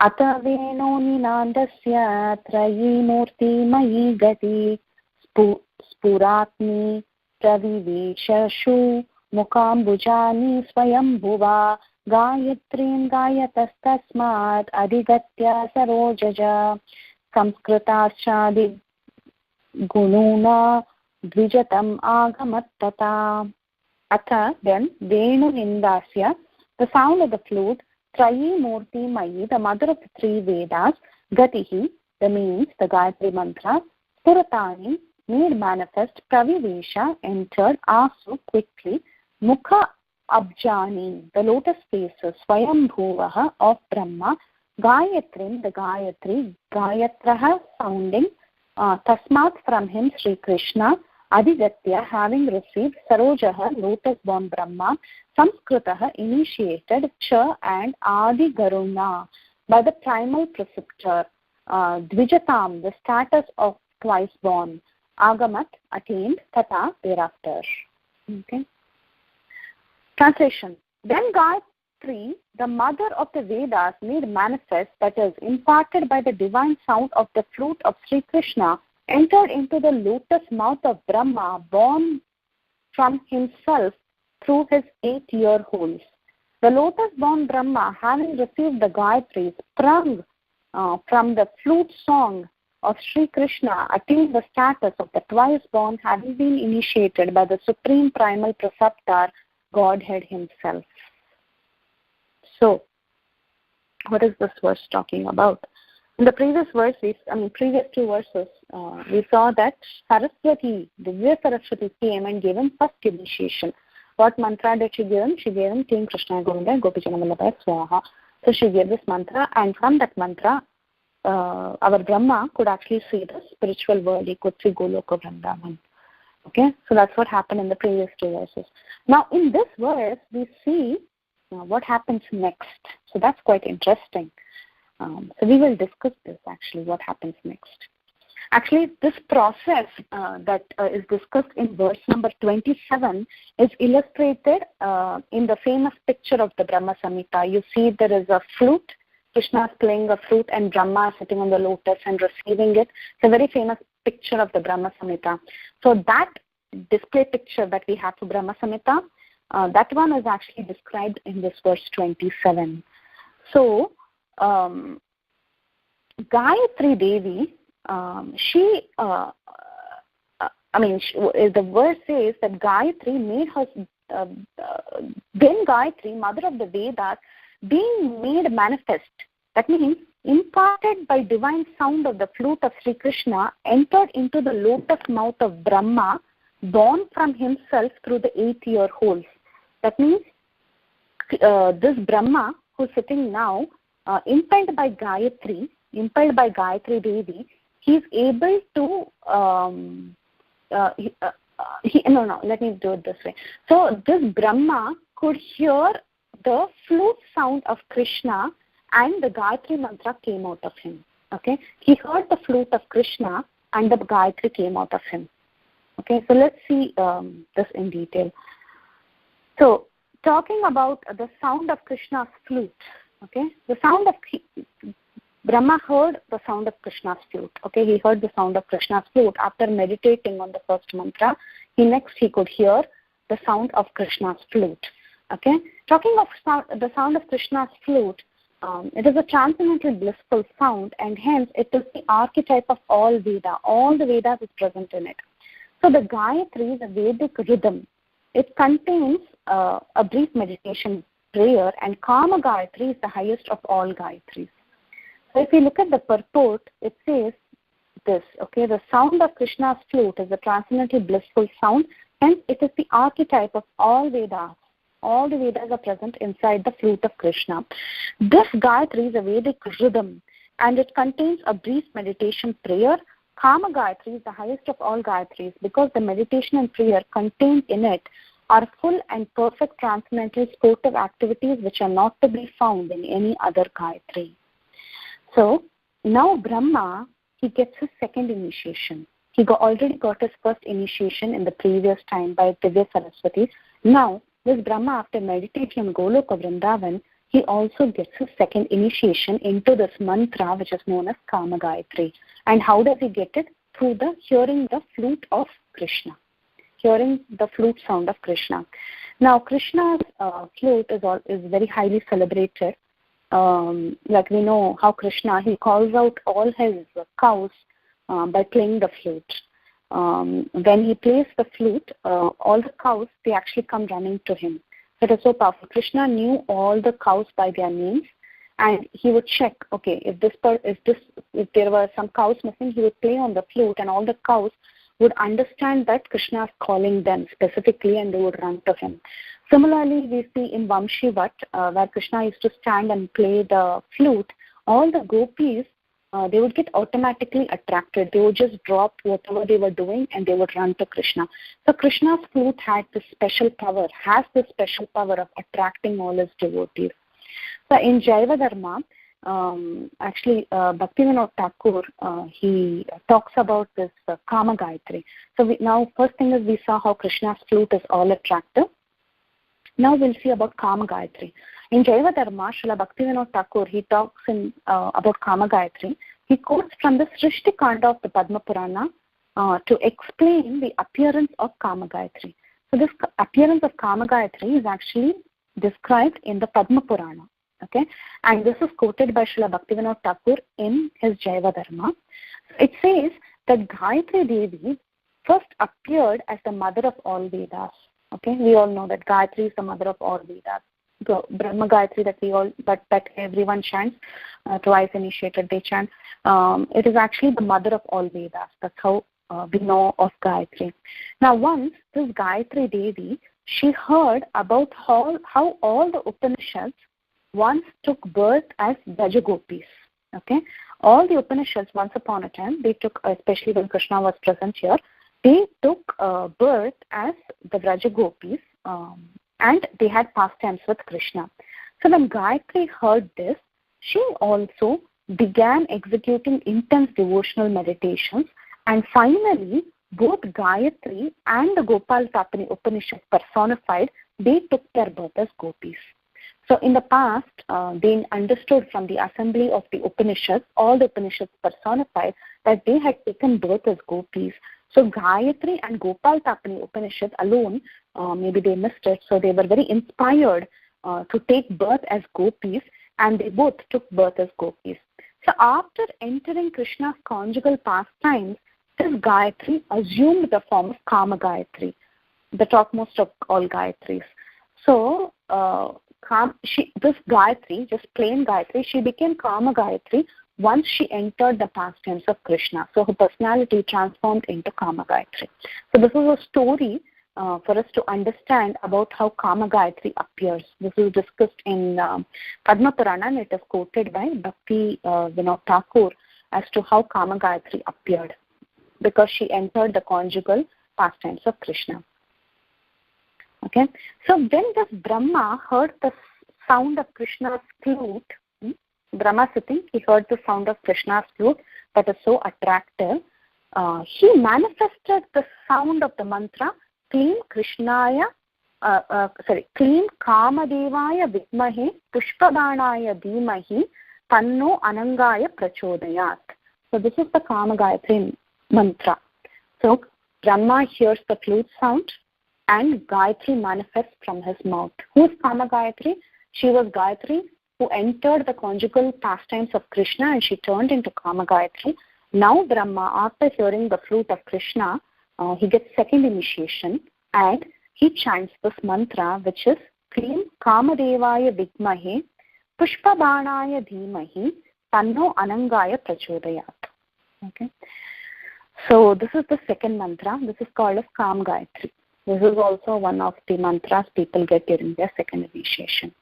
Ata veno ninandasya trayi murti mayi gati spuratni pravivishashu mukambujani swayambhuva gayatrin gayatastasmat adigatya sarojaja samskritascha gununa dvijatam agamattata. Atha, then, Venu Nindasya, the sound of the flute, Trayi Murti Mayi, the mother of the three Vedas, Gatihi, the means, the Gayatri mantra, Puratani, made manifest, Pravivesha, entered, Asu, quickly, Mukha Abjani, the lotus faces, Swayambhuvaha of Brahma, Gayatrin, the Gayatri, Gayatraha, sounding, Tasmat, from him, Sri Krishna, Adigatya, having received, Sarojaha, lotus-born Brahma, Samskritaha, initiated, Cha and Adi Garuna, by the primal preceptor. Dvijatam, the status of twice born, Agamat, attained, Tata, thereafter. Okay. Translation. Then Gayatri, the mother of the Vedas, made manifest, that is, imparted by the divine sound of the flute of Sri Krishna, entered into the lotus mouth of Brahma, born from himself through his 8-ear holes. The lotus-born Brahma, having received the Gayatri, sprung from the flute song of Sri Krishna, attained the status of the twice-born, having been initiated by the supreme primal preceptor, Godhead himself. So, what is this verse talking about? In the previous verse, previous 2 verses, we saw that Saraswati, Divya Saraswati came and gave him first initiation. What mantra did she give him? She gave him King Krishna Govinda Gopijana Vallabha Swaha. So she gave this mantra, and from that mantra, our Brahma could actually see the spiritual world. He could see Goloka Vrindavan. Okay, so that's what happened in the previous 2 verses. Now, in this verse, we see what happens next. So that's quite interesting. So we will discuss this, actually, what happens next. Actually, this process that is discussed in verse number 27 is illustrated in the famous picture of the Brahma Samhita. You see there is a flute. Krishna is playing a flute and Brahma is sitting on the lotus and receiving it. It's a very famous picture of the Brahma Samhita. So that display picture that we have for Brahma Samhita, that one is actually described in this verse 27. So, Gayatri Devi, the verse says that Gayatri made her, then Gayatri, mother of the Vedas, being made manifest. That means imparted by divine sound of the flute of Sri Krishna, entered into the lotus mouth of Brahma, born from himself through the 8-ear holes. That means this Brahma, who's sitting now, impelled by Gayatri Devi, he is able to, let me do it this way. So this Brahma could hear the flute sound of Krishna and the Gayatri mantra came out of him. Okay, he heard the flute of Krishna and the Gayatri came out of him. Okay, so let's see this in detail. So, talking about the sound of Krishna's flute. Okay, the sound of Brahma heard the sound of Krishna's flute. Okay, he heard the sound of Krishna's flute after meditating on the first mantra. He could hear the sound of Krishna's flute. Okay, talking of the sound of Krishna's flute, it is a transcendental blissful sound, and hence it is the archetype of all Veda. All the Vedas is present in it. So the Gayatri is a Vedic rhythm. It contains a brief meditation prayer, and Kama Gayatri is the highest of all Gayatris. So if you look at the purport, it says this, okay, the sound of Krishna's flute is a transcendental blissful sound, hence it is the archetype of all Vedas. All the Vedas are present inside the flute of Krishna. This Gayatri is a Vedic rhythm, and it contains a brief meditation prayer. Kama Gayatri is the highest of all Gayatris because the meditation and prayer contained in it are full and perfect transcendental sportive activities which are not to be found in any other Gayatri. So, now Brahma, he gets his second initiation. He already got his first initiation in the previous time by Divya Saraswati. Now, this Brahma, after meditating on Goloka Vrindavan, he also gets his second initiation into this mantra which is known as Kama Gayatri. And how does he get it? Through the hearing the flute of Krishna. Hearing the flute sound of Krishna. Now, Krishna's flute is very highly celebrated. Like we know how Krishna, he calls out all his cows by playing the flute. When he plays the flute, all the cows, they actually come running to him. It is so powerful. Krishna knew all the cows by their names, and he would check, okay, if there were some cows missing, he would play on the flute, and all the cows would understand that Krishna is calling them specifically, and they would run to him. Similarly, we see in Vamshivat, where Krishna used to stand and play the flute, all the gopis, they would get automatically attracted. They would just drop whatever they were doing and they would run to Krishna. So Krishna's flute has this special power of attracting all his devotees. So in Jaiva Dharma, actually Bhaktivinoda Thakur, he talks about this Kama Gayatri. So now first thing is we saw how Krishna's flute is all attractive. Now we'll see about Kama Gayatri. In Jaiva Dharma, Srila Bhaktivinoda Thakur, he talks about Kama Gayatri. He quotes from the Srishti Kanda of the Padma Purana to explain the appearance of Kama Gayatri. So this appearance of Kama Gayatri is actually described in the Padma Purana. Okay, and this is quoted by Srila Bhaktivinoda Thakur in his Jaiva Dharma. It says that Gayatri Devi first appeared as the mother of all Vedas. Okay, we all know that Gayatri is the mother of all Vedas. The Brahma Gayatri that everyone chants, twice initiated they chant. It is actually the mother of all Vedas. That's how we know of Gayatri. Now, once this Gayatri Devi, she heard about how all the Upanishads once took birth as Vrajagopis. Okay, all the Upanishads once upon a time, they took, especially when Krishna was present here, they took birth as the Vrajagopis, and they had pastimes with Krishna. So when Gayatri heard this, she also began executing intense devotional meditations, and finally both Gayatri and the Gopal Tapani Upanishad personified, they took their birth as gopis. So in the past, they understood from the assembly of the Upanishads, all the Upanishads personified, that they had taken birth as gopis. So Gayatri and Gopal Tapani Upanishads alone, maybe they missed it, so they were very inspired to take birth as gopis, and they both took birth as gopis. So after entering Krishna's conjugal pastimes, this Gayatri assumed the form of Kama Gayatri, the topmost of all Gayatris. So this Gayatri, just plain Gayatri, she became Kama Gayatri once she entered the pastimes of Krishna. So her personality transformed into Kama Gayatri. So this is a story for us to understand about how Kama Gayatri appears. This is discussed in Padma Purana, and it is quoted by Bhakti Vinod Thakur as to how Kama Gayatri appeared, because she entered the conjugal pastimes of Krishna. Okay, so when this Brahma heard the sound of Krishna's flute, Brahma sitting, he heard the sound of Krishna's flute that is so attractive. He manifested the sound of the mantra Klim Krishnaya, Klim Kamadevaya Vidmahe Pushpabanaya Dhimahi Tanno Anangaya Prachodayat. So this is the Kama Gayatri mantra. So Brahma hears the flute sound, and Gayatri manifests from his mouth. Who is Kama Gayatri? She was Gayatri who entered the conjugal pastimes of Krishna, and she turned into Kama Gayatri. Now Brahma, after hearing the flute of Krishna, he gets second initiation, and he chants this mantra, which is Klim Kamadevaya Vidmahe Pushpabanaya Dhimahi Tanno Anangaya Prachodayat. Okay. So this is the second mantra. This is called as Kama Gayatri. This is also one of the mantras people get during their second initiation.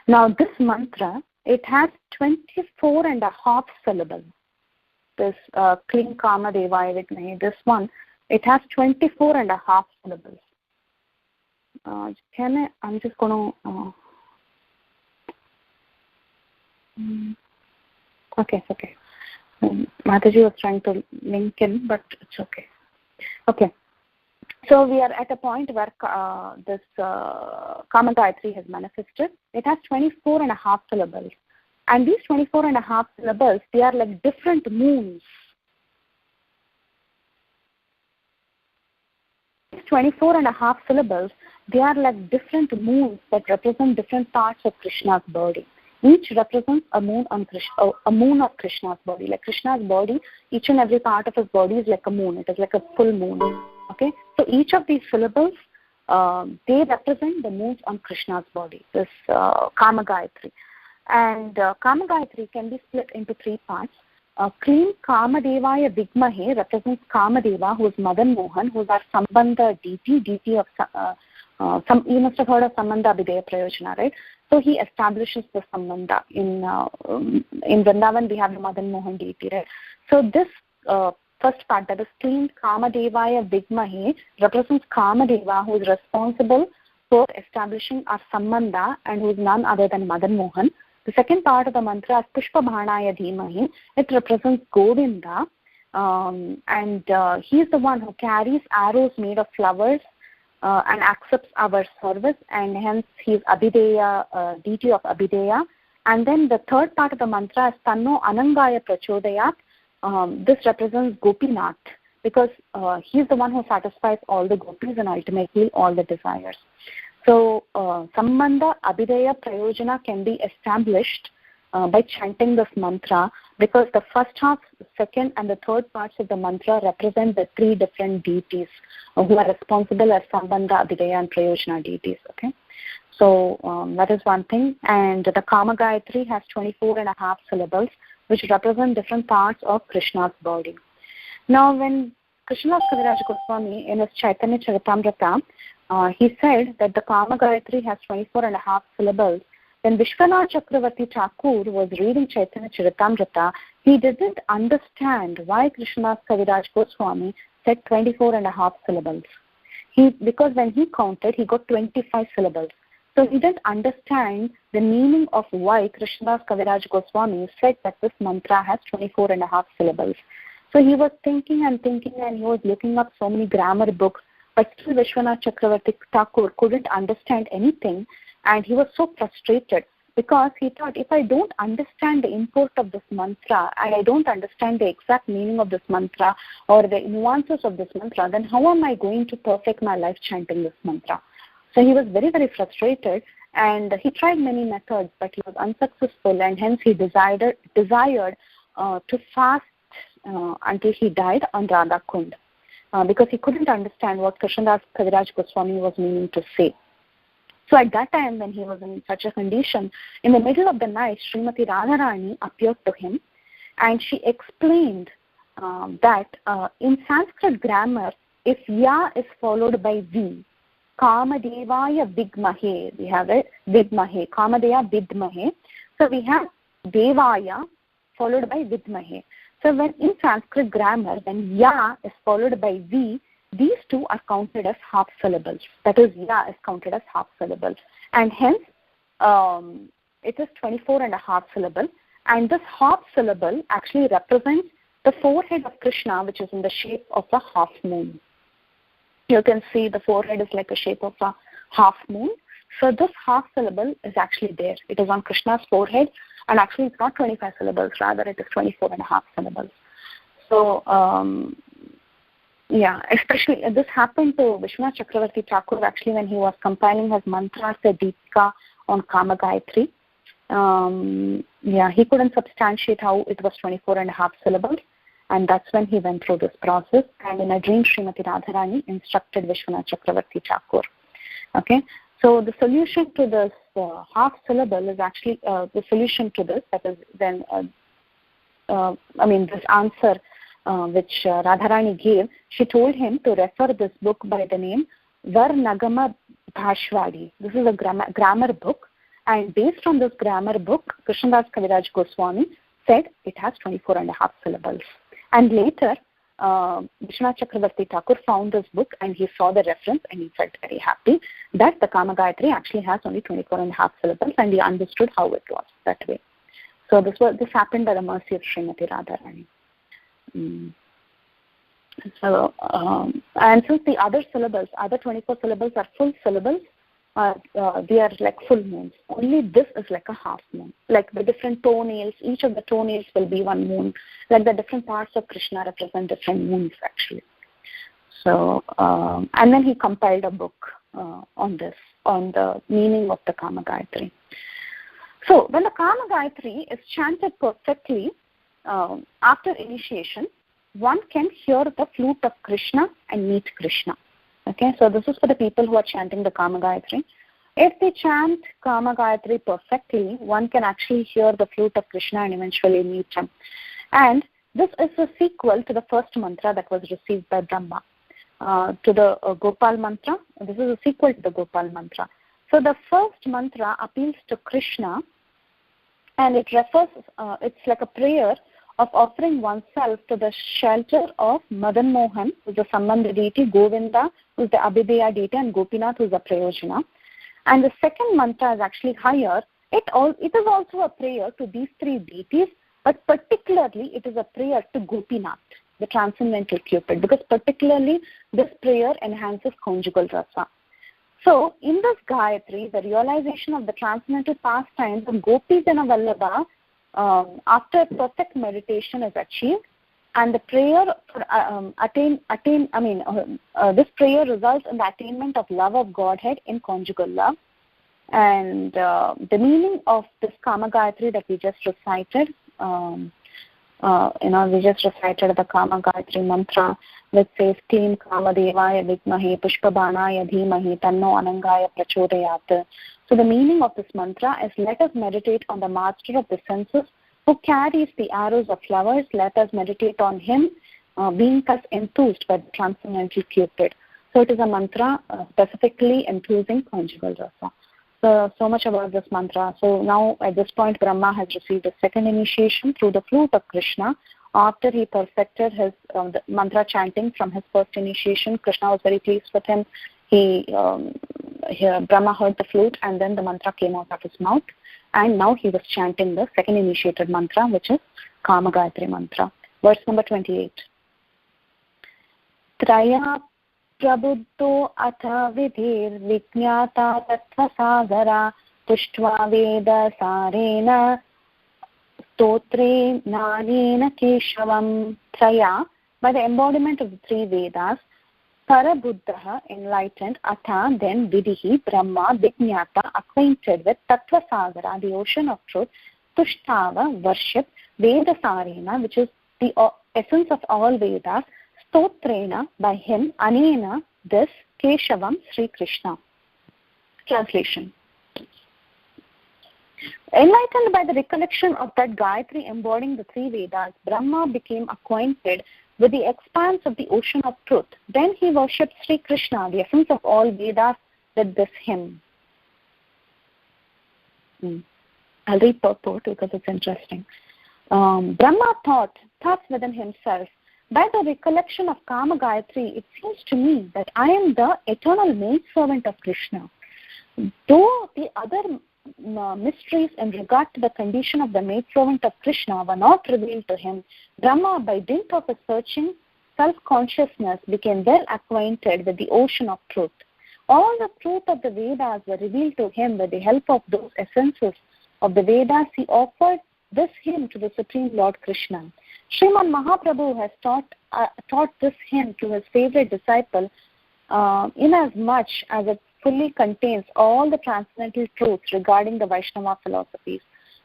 Now this mantra, it has 24 and a half syllables. This Klim Kama Devaya Vidmahe, this one, it has 24 and a half syllables. I'm just going to... okay, it's okay. Mataji was trying to link in, but it's okay. Okay. So we are at a point where this Kama Gayatri has manifested. It has 24 and a half syllables. And these 24 and a half syllables, they are like different moons. These 24 and a half syllables, they are like different moons that represent different parts of Krishna's body. Each represents a moon of Krishna's body. Like Krishna's body, each and every part of his body is like a moon. It is like a full moon. Okay, so each of these syllables, they represent the moons on Krishna's body. This Kama Gayatri, and Kama Gayatri can be split into three parts. Klim Kamadevaya Vidmahe represents Kamadeva, who is Madan Mohan, who is our Sambandha deity of you must have heard of Sambandha Abhideya Prayojana, right? So he establishes the Sambandha. In Vrindavan, we have the Madan Mohan deity, right? So this first part, that is Klim Kamadevaya Vidmahe, represents Kamadeva, who is responsible for establishing our Sambandha and who is none other than Madan Mohan. The second part of the mantra is Pushpa Bhanaya Dhimahi. It represents Govinda, and he is the one who carries arrows made of flowers and accepts our service, and hence he is Abhideya, deity of Abhideya. And then the third part of the mantra is Tanno Anangaya Prachodayat. This represents Gopinath, because he is the one who satisfies all the gopis and ultimately all the desires. So Sambandha, Abhideya, Prayojana can be established by chanting this mantra, because the first half, second and the third parts of the mantra represent the three different deities who are responsible as Sambandha, Abhideya and Prayojana deities. Okay, so that is one thing. And the Kama Gayatri has 24.5 syllables, which represent different parts of Krishna's body. Now, when Krishnadas Kaviraj Goswami in his Chaitanya Charitamrita, he said that the Kama Gayatri has 24.5 syllables. When Vishwanath Chakravarti Thakur was reading Chaitanya Charitamrita, he didn't understand why Krishnadas Kaviraj Goswami said 24.5 syllables. Because when he counted, he got 25 syllables. So he didn't understand the meaning of why Krishnadas Kaviraj Goswami said that this mantra has 24.5 syllables. So he was thinking and he was looking up so many grammar books, but still Vishwanath Chakravarti Thakur couldn't understand anything, and he was so frustrated, because he thought, if I don't understand the import of this mantra and I don't understand the exact meaning of this mantra or the nuances of this mantra, then how am I going to perfect my life chanting this mantra? So he was very, very frustrated, and he tried many methods, but he was unsuccessful, and hence he desired to fast until he died on Radha Kund, because he couldn't understand what Krishnadas Kaviraj Goswami was meaning to say. So at that time, when he was in such a condition, in the middle of the night, Srimati Radharani appeared to him, and she explained that in Sanskrit grammar, if Ya is followed by V, Kamadevaya Vidmahe, we have it, Vidmahe, Kamadeya Vidmahe. So we have Devaya followed by Vidmahe. So when in Sanskrit grammar, when Ya is followed by V, these two are counted as half syllables. That is, Ya is counted as half syllables. And hence, it is 24.5 syllables. And this half syllable actually represents the forehead of Krishna, which is in the shape of a half moon. You can see the forehead is like a shape of a half moon. So this half syllable is actually there. It is on Krishna's forehead, and actually it's not 25 syllables, rather it is 24.5 syllables. So, especially this happened to Vishwanath Chakravarti Thakur actually when he was compiling his mantras, the Deepika on Kama Gayatri. He couldn't substantiate how it was 24.5 syllables. And that's when he went through this process. And in a dream, Srimati Radharani instructed Vishwanath Chakravarti Thakur. Okay, so the solution to this half syllable is actually the solution to this. That is then, this answer which Radharani gave. She told him to refer this book by the name Varnagama Bhashwadi. This is a grammar book, and based on this grammar book, Krishnadas Kaviraj Goswami said it has 24.5 syllables. And later, Vishwanath Chakravarti Thakur found this book and he saw the reference and he felt very happy that the Kama Gayatri actually has only 24.5 syllables, and he understood how it was that way. So this happened by the mercy of Srimati Radharani. So, and since the other 24 syllables are full syllables, they are like full moons. Only this is like a half moon. Like the different toenails, each of the toenails will be one moon. Like the different parts of Krishna represent different moons actually. So, and then he compiled a book on the meaning of the Kama Gayatri. So, when the Kama Gayatri is chanted perfectly after initiation, one can hear the flute of Krishna and meet Krishna. Okay, so this is for the people who are chanting the Kama Gayatri. If they chant Kama Gayatri perfectly, one can actually hear the flute of Krishna and eventually meet him. And this is a sequel to the first mantra that was received by Brahma. To the Gopal mantra, this is a sequel to the Gopal mantra. So the first mantra appeals to Krishna, and it refers, it's like a prayer of offering oneself to the shelter of Madan Mohan, who is the Sambandha deity, Govinda, who is the Abhideya deity, and Gopinath, who is the Prayojana. And the second mantra is actually higher. it is also a prayer to these three deities, but particularly it is a prayer to Gopinath, the transcendental Cupid, because particularly this prayer enhances conjugal rasa. So in this Gayatri, the realization of the transcendental pastimes of Gopijana Vallabha after perfect meditation is achieved, and the prayer for this prayer results in the attainment of love of Godhead in conjugal love. And the meaning of this Kama Gayatri that we just recited, we just recited the Kama Gayatri mantra, which says Klim Kama Devaya Vidmahe Pushpabanaya Dhimahi Tanno Anangaya Prachodayat. So the meaning of this mantra is, let us meditate on the master of the senses who carries the arrows of flowers. Let us meditate on him, being thus enthused by the transcendental Cupid. So it is a mantra specifically enthusing conjugal rasa. So much about this mantra. So now at this point, Brahma has received a second initiation through the flute of Krishna. After he perfected his the mantra chanting from his first initiation, Krishna was very pleased with him. Brahma heard the flute, and then the mantra came out of his mouth. And now he was chanting the second initiated mantra, which is Kama Gayatri mantra. Verse number 28. Traya Prabuddo atha vidhir vijñāta tattva sagara pushtva veda sarena stotre nanena keshavam. Traya, by the embodiment of the three Vedas, Parabuddha, enlightened, Atha, then Vidhi, Brahma, Vijñāta, acquainted with Tattva Sagara, the ocean of truth, Tushtava, worship, Veda Sarena, which is the essence of all Vedas, Stotrena, by him, Anena, this, Keshavam, Sri Krishna. Translation. Enlightened by the recollection of that Gayatri embodying the three Vedas, Brahma became acquainted with the expanse of the ocean of truth. Then he worshipped Sri Krishna, the essence of all Vedas, with this hymn. I'll read purport because it's interesting. Brahma thought within himself, by the recollection of Kama Gayatri, it seems to me that I am the eternal maidservant of Krishna. Though the other mysteries in regard to the condition of the maidservant of Krishna were not revealed to him, Brahma, by dint of a searching self-consciousness, became well acquainted with the ocean of truth. All the truth of the Vedas were revealed to him with the help of those essences of the Vedas. He offered this hymn to the Supreme Lord Krishna. Sriman Mahaprabhu has taught this hymn to his favorite disciple inasmuch as it fully contains all the transcendental truths regarding the Vaishnava philosophies.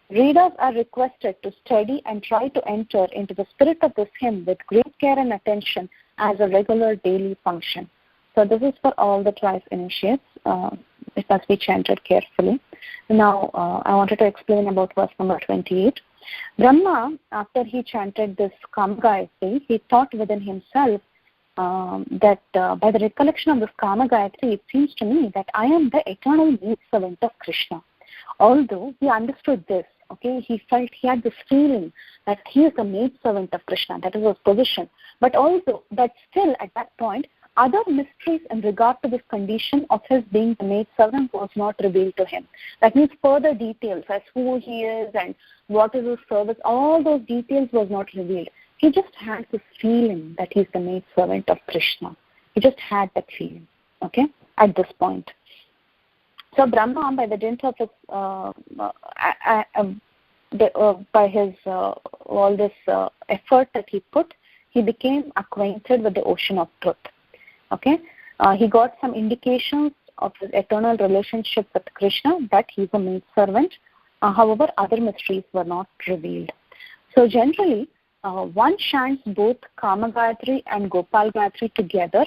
Readers are requested to study and try to enter into the spirit of this hymn with great care and attention as a regular daily function. So this is for all the twice initiates. It must be chanted carefully. Now I wanted to explain about verse number 28. Brahma, after he chanted this Kama Gayatri, he thought within himself that by the recollection of this Kama Gayatri, it seems to me that I am the eternal maidservant of Krishna. Although he understood this, he felt, he had this feeling that he is the maidservant of Krishna, that is his position. But also that still at that point, other mysteries in regard to this condition of his being the maidservant was not revealed to him. That means further details as who he is and what is his service, all those details was not revealed. He just had this feeling that he's the maidservant of Krishna. He just had that feeling, at this point. So Brahma, by the dint of his, by his all this effort that he put, he became acquainted with the ocean of truth. He got some indications of his eternal relationship with Krishna, that he's a maidservant. However, other mysteries were not revealed. So generally, one chants both Kama Gayatri and Gopal Gayatri together.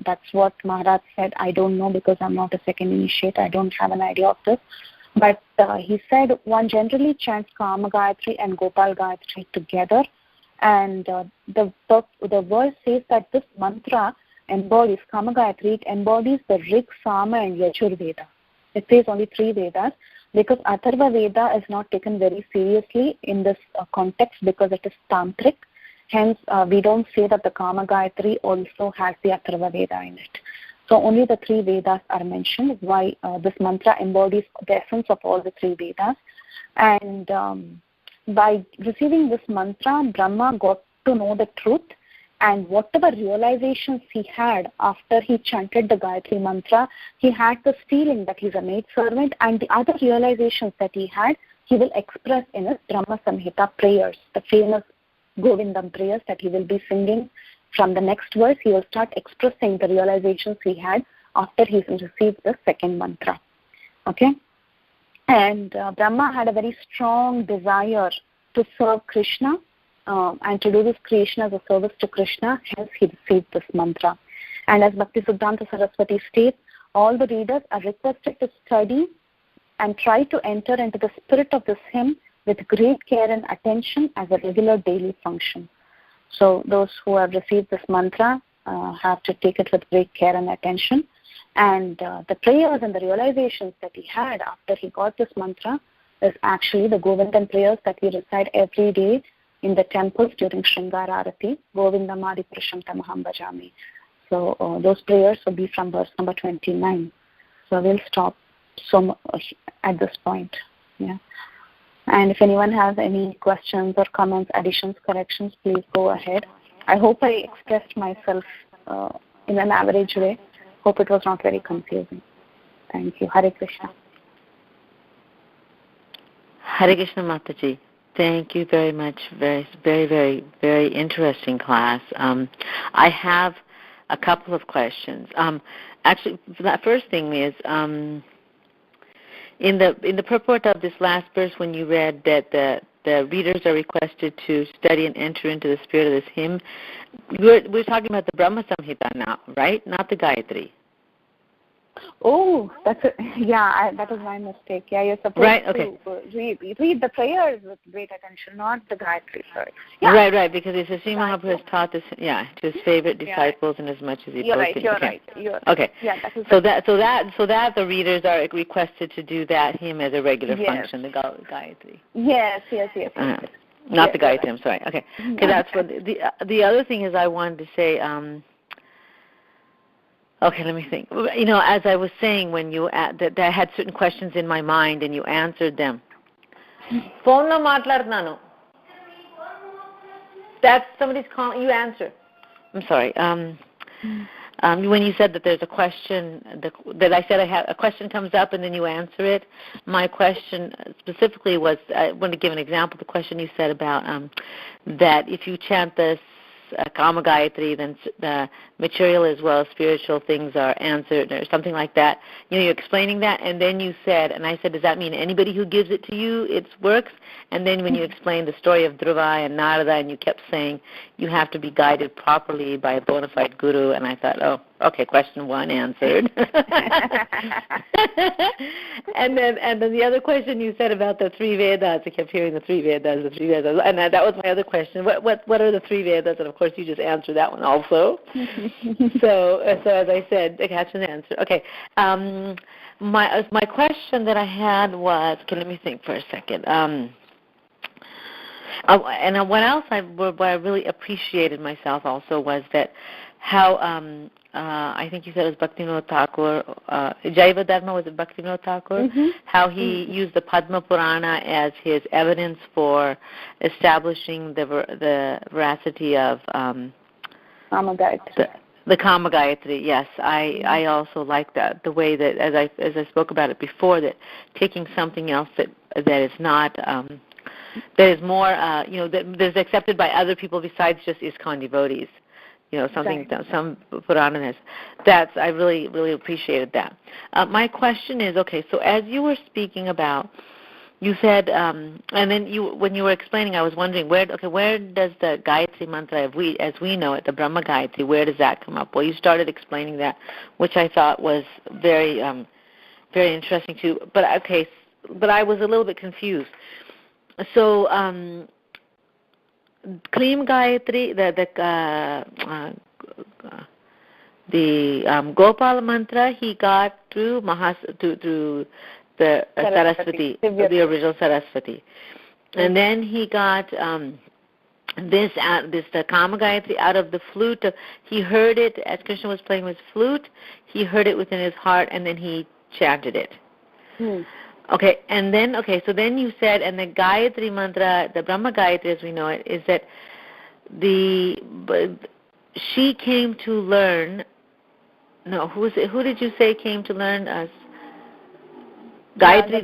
That's what Maharaj said. I don't know because I'm not a second initiate. I don't have an idea of this. But he said one generally chants Kama Gayatri and Gopal Gayatri together. And the verse says that this mantra embodies, Kama Gayatri, it embodies the Rig, Sama and Yajur Veda. It says only three Vedas, because Atharva Veda is not taken very seriously in this context because it is tantric. Hence, we don't say that the Kama Gayatri also has the Atharva Veda in it. So only the 3 Vedas are mentioned, why this mantra embodies the essence of all the 3 Vedas. And by receiving this mantra, Brahma got to know the truth, and whatever realizations he had after he chanted the Gayatri mantra, he had this feeling that he's a maid servant, and the other realizations that he had, he will express in his Brahma Samhita prayers, the famous Govindam prayers that he will be singing. From the next verse, he will start expressing the realizations he had after he received the second mantra. Okay? And Brahma had a very strong desire to serve Krishna and to do this creation as a service to Krishna, hence he received this mantra. And as Bhakti Siddhanta Saraswati states, all the readers are requested to study and try to enter into the spirit of this hymn with great care and attention as a regular daily function. So those who have received this mantra have to take it with great care and attention. And the prayers and the realizations that he had after he got this mantra is actually the Govindam prayers that we recite every day in the temples during Shringara Arati, Govindam Adi Prashantam Aham Bhajami. So those prayers will be from verse number 29. So we'll stop at this point. Yeah. And if anyone has any questions or comments, additions, corrections, please go ahead. I hope I expressed myself in an average way. Hope it was not very confusing. Thank you. Hare Krishna. Hare Krishna, Mataji. Thank you very much. Very, very, very interesting class. I have a couple of questions. Actually, the first thing is, in the purport of this last verse, when you read that the readers are requested to study and enter into the spirit of this hymn, we're talking about the Brahma Samhita now, right? Not the Gayatri. Oh, that was my mistake. Yeah, you're supposed to read the prayers with great attention, not the Gayatri. Sorry. Yeah. Right, because it says Sri Mahaprabhu has taught this, to his favorite disciples and as much as he You're posted. right. Okay. Yeah, that is so that the readers are requested to do that hymn as a regular function, the Gayatri. Yes. Not the Gayatri. I'm sorry. Okay. Okay, that's what the other thing is. I wanted to say. Okay, let me think. As I was saying, when that I had certain questions in my mind and you answered them. Phone lo maatladnanu. That's somebody's calling. You answer. I'm sorry. When you said that there's a question, that I said a question comes up and then you answer it. My question specifically was, I want to give an example. The question you said about that if you chant this Kama Gayatri, then the material as well as spiritual things are answered or something like that. You're explaining that, and then you said, and I said, does that mean anybody who gives it to you, it works? And then when you explained the story of Dhruva and Narada, and you kept saying you have to be guided properly by a bona fide guru, and I thought, oh, okay, question one answered. and then the other question you said about the 3 Vedas, I kept hearing the 3 Vedas, and that was my other question. What are the 3 Vedas? And of course you just answered that one also. So as I said, I catch an answer. Okay. My question that I had was, let me think for a second. And what else what I really appreciated myself also was that how I think you said it was Bhaktivinoda Thakur, Jaiva Dharma, was it Bhaktivinoda Thakur? Mm-hmm. How he used the Padma Purana as his evidence for establishing the veracity of Kama Gayatri. The Kama Gayatri, yes. I also like that, the way that, as I spoke about it before, that taking something else that is not, that is more, that is accepted by other people besides just ISKCON devotees. Something that some Purana has. I really, really appreciated that. My question is, okay, so as you were speaking about, you said, and then when you were explaining, I was wondering, where does the Gayatri mantra, as we know it, the Brahma Gayatri, where does that come up? Well, you started explaining that, which I thought was very, very interesting too. But I was a little bit confused. So, Kleem Gayatri, the Gopal mantra, he got through through the Saraswati, the original Saraswati, and then he got the Kama Gayatri out of the flute. He heard it as Krishna was playing with his flute. He heard it within his heart, and then he chanted it. Okay, and then so then you said, and the Gayatri mantra, the Brahma Gayatri as we know it, is that she came to learn. No, who did you say came to learn us? Gayatri,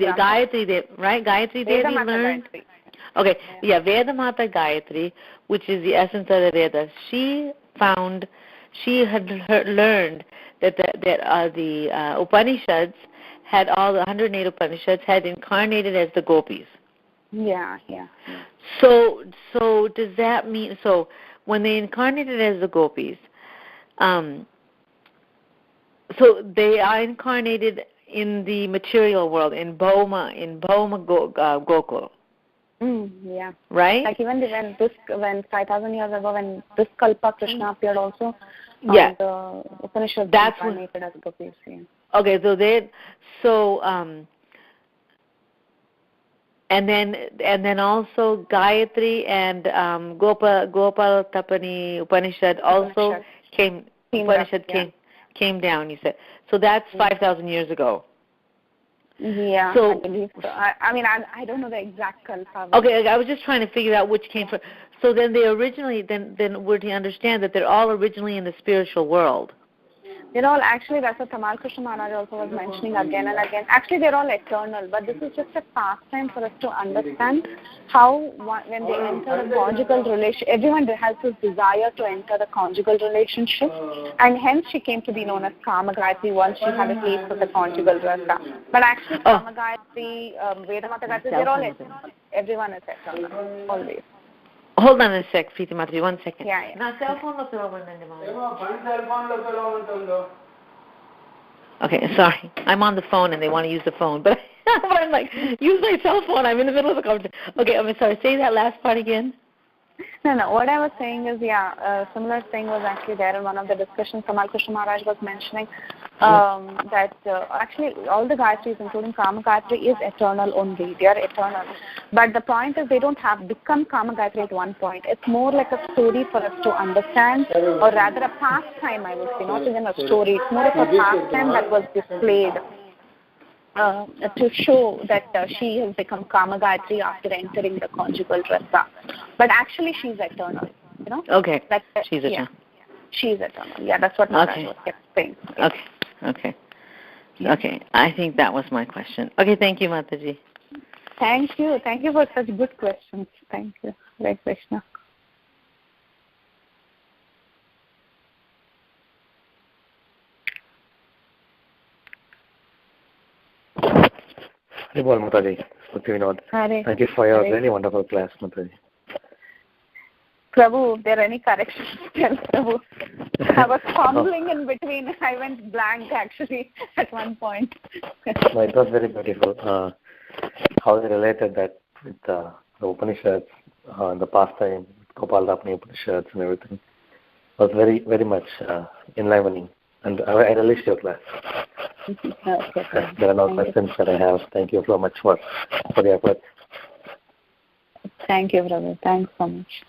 right? Gayatri Devi learned. Gayatri. Okay, yeah, Veda Mata Gayatri, which is the essence of the Vedas. She had learned that the Upanishads had all the 108 Upanishads had incarnated as the gopis. Yeah. So does that mean, so when they incarnated as the gopis, so they are incarnated in the material world, in Bhoma Gokul. Yeah. Right? Like even when 5,000 years ago, when this Kalpa Krishna appeared also, yeah. The Upanishads incarnated as gopis. Yeah. Okay, and then also Gayatri and Gopal Tapani Upanishad also came down, you said. So that's 5,000 years ago. Yeah, so, I believe so. I don't know the exact Kalpa. Okay, I was just trying to figure out which came from. So then they originally, then we're to understand that they're all originally in the spiritual world. They're all, actually, that's what Tamal Krishna Maharaj also was mentioning again and again. Actually, they're all eternal, but this is just a pastime for us to understand how when they enter a conjugal relationship, everyone has this desire to enter the conjugal relationship, and hence she came to be known as Kama Gayatri once she had a taste of the conjugal rasa. But actually, Kama Gayatri, Vedamata Gayatri, they're all eternal. Everyone is eternal, always. Hold on a sec, Preethi Mataji, 1 second. Yeah. Now, cell phone Okay, sorry. I'm on the phone and they want to use the phone, but I'm like, use my cell phone. I'm in the middle of a conversation. Okay, I'm sorry. Say that last part again. No. What I was saying is, a similar thing was actually there in one of the discussions. Tamal Krishna Maharaj was mentioning that actually all the Gayatris, including Kama Gayatri, is eternal only. They are eternal. But the point is they don't have become Kama Gayatri at one point. It's more like a story for us to understand, or rather a pastime, I would say, not even a story. It's more of a pastime that was displayed to show that she has become Kama Gayatri after entering the conjugal rasa. But actually she's eternal, you know? Okay. She's eternal. Yeah. She's eternal. Yeah, that's what Maharaj was saying. Okay. Okay. I think that was my question. Okay, thank you, Mataji. Thank you. Thank you for such good questions. Thank you. Hare Krishna. Haribol, Mataji. Thank you for your really wonderful class, Mataji. Prabhu, if there are any corrections, tell Prabhu. I was fumbling in between. I went blank actually at one point. No, it was very beautiful. How they related that with the Upanishads in the past time, Gopal Tapani Upanishads and everything. It was very, very much enlivening. And I relished your class. Okay, there are no questions that I have. Thank you so much for the effort. Thank you, brother. Thanks so much.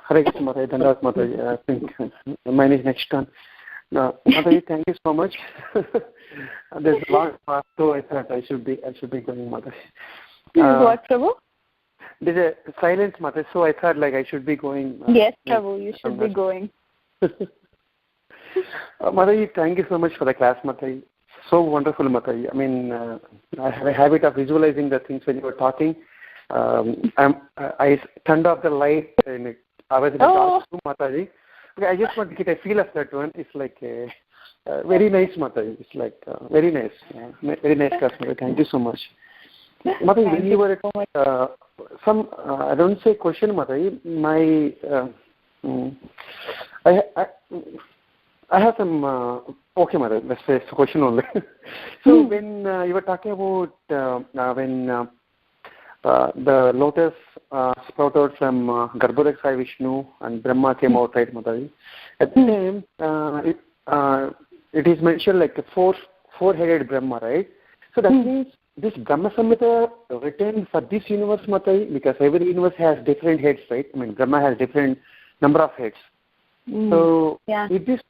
Hare Krishna, Mataji. I think mine is next turn. Mataji, thank you so much. There's a long part, so I thought I should be going, Mataji. What, Prabhu? There's a silence, Mataji, so I thought I should be going. Yes, Prabhu, you should be going. Mataji, thank you so much for the class, Mataji. So wonderful, Mataji. I mean, I have a habit of visualizing the things when you were talking. I turned off the light and I was in the dark room, Mataji. Okay, I just want to get a feel of that one. It's like a very nice, Mataji. It's like very nice. Very nice class, Mataji. Thank you so much. Mataji, when you were at I don't say question, Mataji. I have some, okay, Mataji, let's say it's a question only. So when you were talking about when the lotus sprouted from Garbhodaksha Vishnu, and Brahma came out, right, Mataji? At the time, it is mentioned like a four-headed Brahma, right? So that means this Brahma Samhita written for this universe, Mataji, because every universe has different heads, right? I mean, Brahma has different number of heads. So is this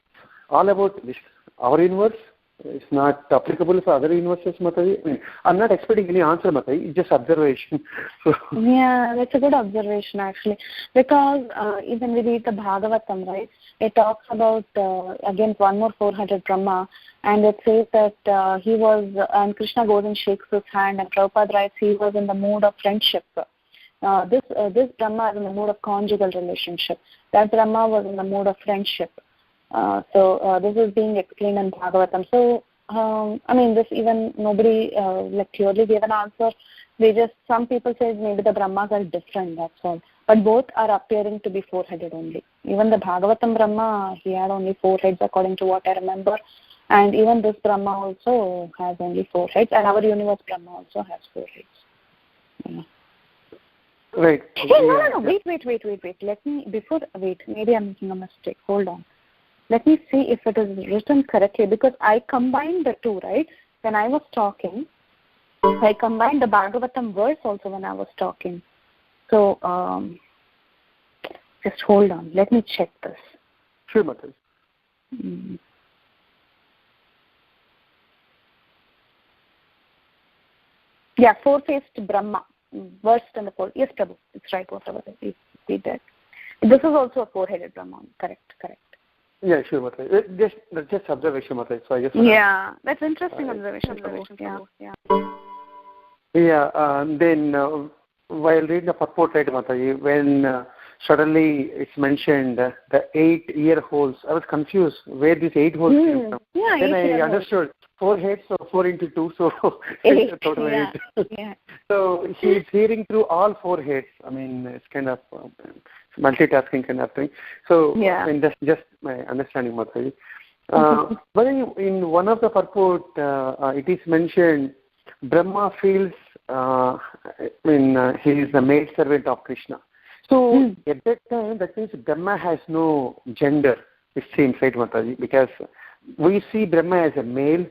all about this, our universe? It's not applicable for other universes, Mataji? I mean, I'm not expecting any answer, Mataji. It's just observation. So. Yeah, that's a good observation, actually. Because even we read the Bhagavatam, right? It talks about, again, one more 400 Brahma. And it says that he was, and Krishna goes and shakes his hand. And Prabhupada writes he was in the mood of friendship. This Brahma is in the mood of conjugal relationship. That Brahma was in the mood of friendship. So this is being explained in Bhagavatam. So, I mean, this even nobody clearly gave an answer. Some people say maybe the Brahmas are different, that's all. But both are appearing to be four-headed only. Even the Bhagavatam Brahma, he had only 4 heads according to what I remember. And even this Brahma also has only 4 heads. And our universe Brahma also has 4 heads. Yeah. Right. Hey, no. Wait. Maybe I'm making a mistake. Hold on. Let me see if it is written correctly, because I combined the two, right? When I was talking, I combined the Bhagavatam verse also when I was talking. So, just hold on. Let me check this. Sure, Mataji. Yeah, 4-faced Brahma. Verse and the 4. Yes, Prabhu. It's right, whatever we did. This is also a 4-headed Brahma. Correct. Yeah, sure, Mataji. Just observation, Mataji. So I just that's interesting observation. Then while reading the purport, right, Mataji, when suddenly it's mentioned the 8 ear holes, I was confused where these 8 holes came from. Yeah, then I understood 4 heads, so 4 into 2, so 8. Total 8. Yeah. So he's hearing through all 4 heads. I mean, it's kind of multitasking kind of thing. So I mean, that's just my understanding, Mataji. But in one of the purport, it is mentioned Brahma feels, he is the maid servant of Krishna. So at that time, that means Brahma has no gender, it seems, right, Mataji? Because we see Brahma as a male,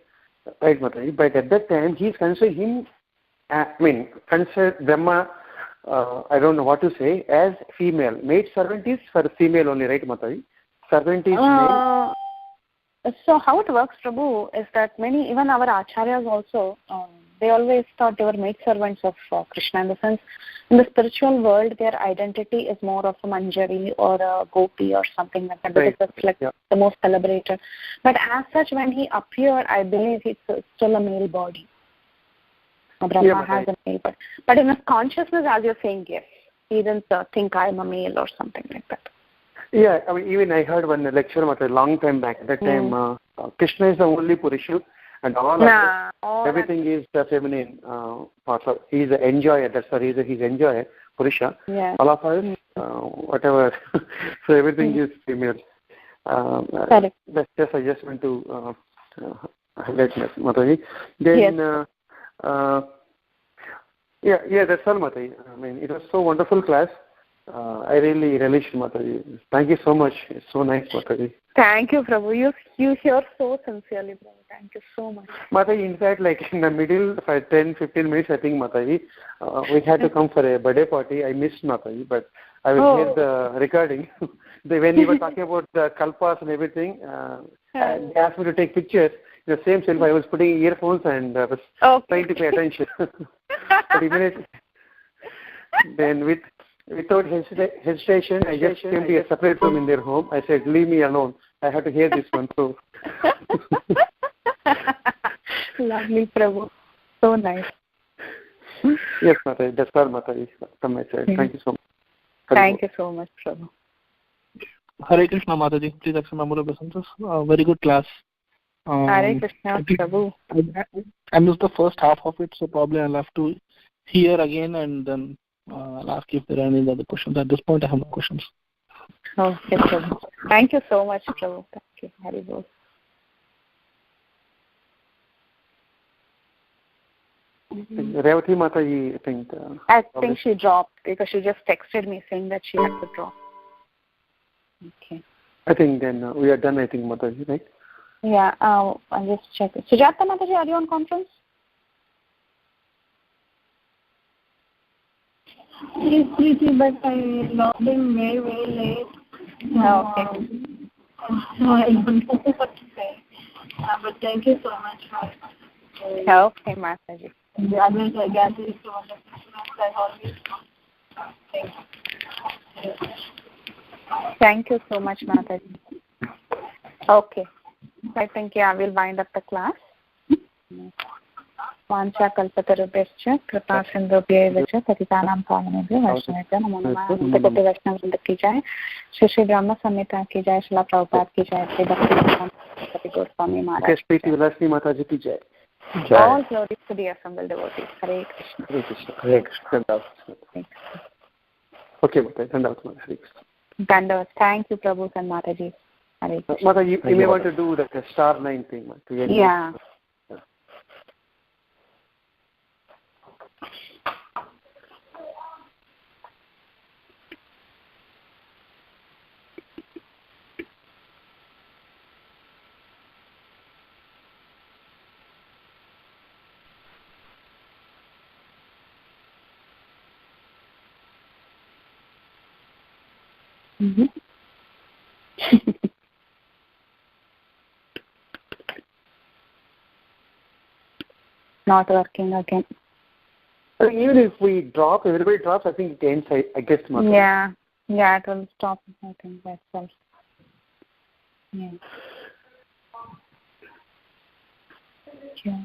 right, Mataji? But at that time, he's considered him, consider Brahma, I don't know what to say, as female. Maid servant is for female only, right, Mataji? Servant is male. So how it works, Prabhu, is that even our acharyas also, they always thought they were maid servants of Krishna, in the sense, in the spiritual world, their identity is more of a Manjari or a Gopi or something like that, because it's like the most celebrated. But as such, when he appeared, I believe it's still a male body. Brahma has a male body. But in his consciousness, as you're saying, yes, he didn't think I'm a male or something like that. Yeah, I mean, even I heard one lecture a long time back. At that time, Krishna is the only Purusha, and everything is the feminine part. So he's an enjoyer. That's the reason he's enjoyer, Purusha. Yeah. All of us, whatever. So everything is female. Correct. That's just I just want to highlight, Mataji. Then, that's all, Mataji. I mean, it was so wonderful class. I really relished, Mataji. Thank you so much. It's so nice, Mataji. Thank you, Prabhu. You hear so sincerely, Prabhu. Thank you so much. Mataji, in fact, like in the middle, for 10-15 minutes, I think, Mataji, we had to come for a birthday party. I missed Mataji, but I will hear the recording. When you were talking about the kalpas and everything, they asked me to take pictures. In the same self, I was putting earphones and was trying to pay attention. But immediately, then without hesitation, I just came to a separate room in their home. I said, leave me alone. I have to hear this one. So. Lovely, Prabhu. So nice. Yes, Mataji. That's all, Mataji, from my side. Thank you so much. Thank you so much, Prabhu. Hare Krishna, Mataji. Please accept my obeisances. Very good class. Hare Krishna, Prabhu. I missed the first half of it, so probably I'll have to hear again and then I'll ask if there are any other questions. At this point, I have no questions. Okay, Prabhu. Thank you so much, Prabhu. Thank you. Hari Bol. Revati Mataji, I think she dropped because she just texted me saying that she had to drop. Okay. I think then we are done, I think, Mataji, right? Yeah, I'll just check it. Sujata Mataji, are you on conference? Yes, Preethi, but I logged in very, very late. Oh, okay. So I don't know what to say. But thank you so much for Okay, Mataji. Otherwise, I guess it's so much I always Thank you so much, Mataji. Okay. I think, yeah, we'll wind up the class. Vancha kalpatarubhascha kripa sindhubhyeva cha patitanam pavanebhyo vaishnavebhyo namo namah Namaste Vaishnav Vrinda ki jai. Shri Brahma Samhita ki jai. Srila Prabhupada ki jai. Shri Bhakti Goswami Maharaj. Preethi Vilasini Mataji ki jai. All glories to the assembled devotees. Hare Krishna. Hare Krishna. Hare Krishna. Okay, Mataji. Hare Krishna. Dandavat. Thank you, Prabhu and Mataji. Hare Krishna. Mataji, you may want to do like a star 9 thing. Yeah. Mm-hmm. Not working again. So even if we drop, everybody drops, I think it ends, I guess, Mataji. Yeah, it will stop. I think that's all. Yeah. Okay.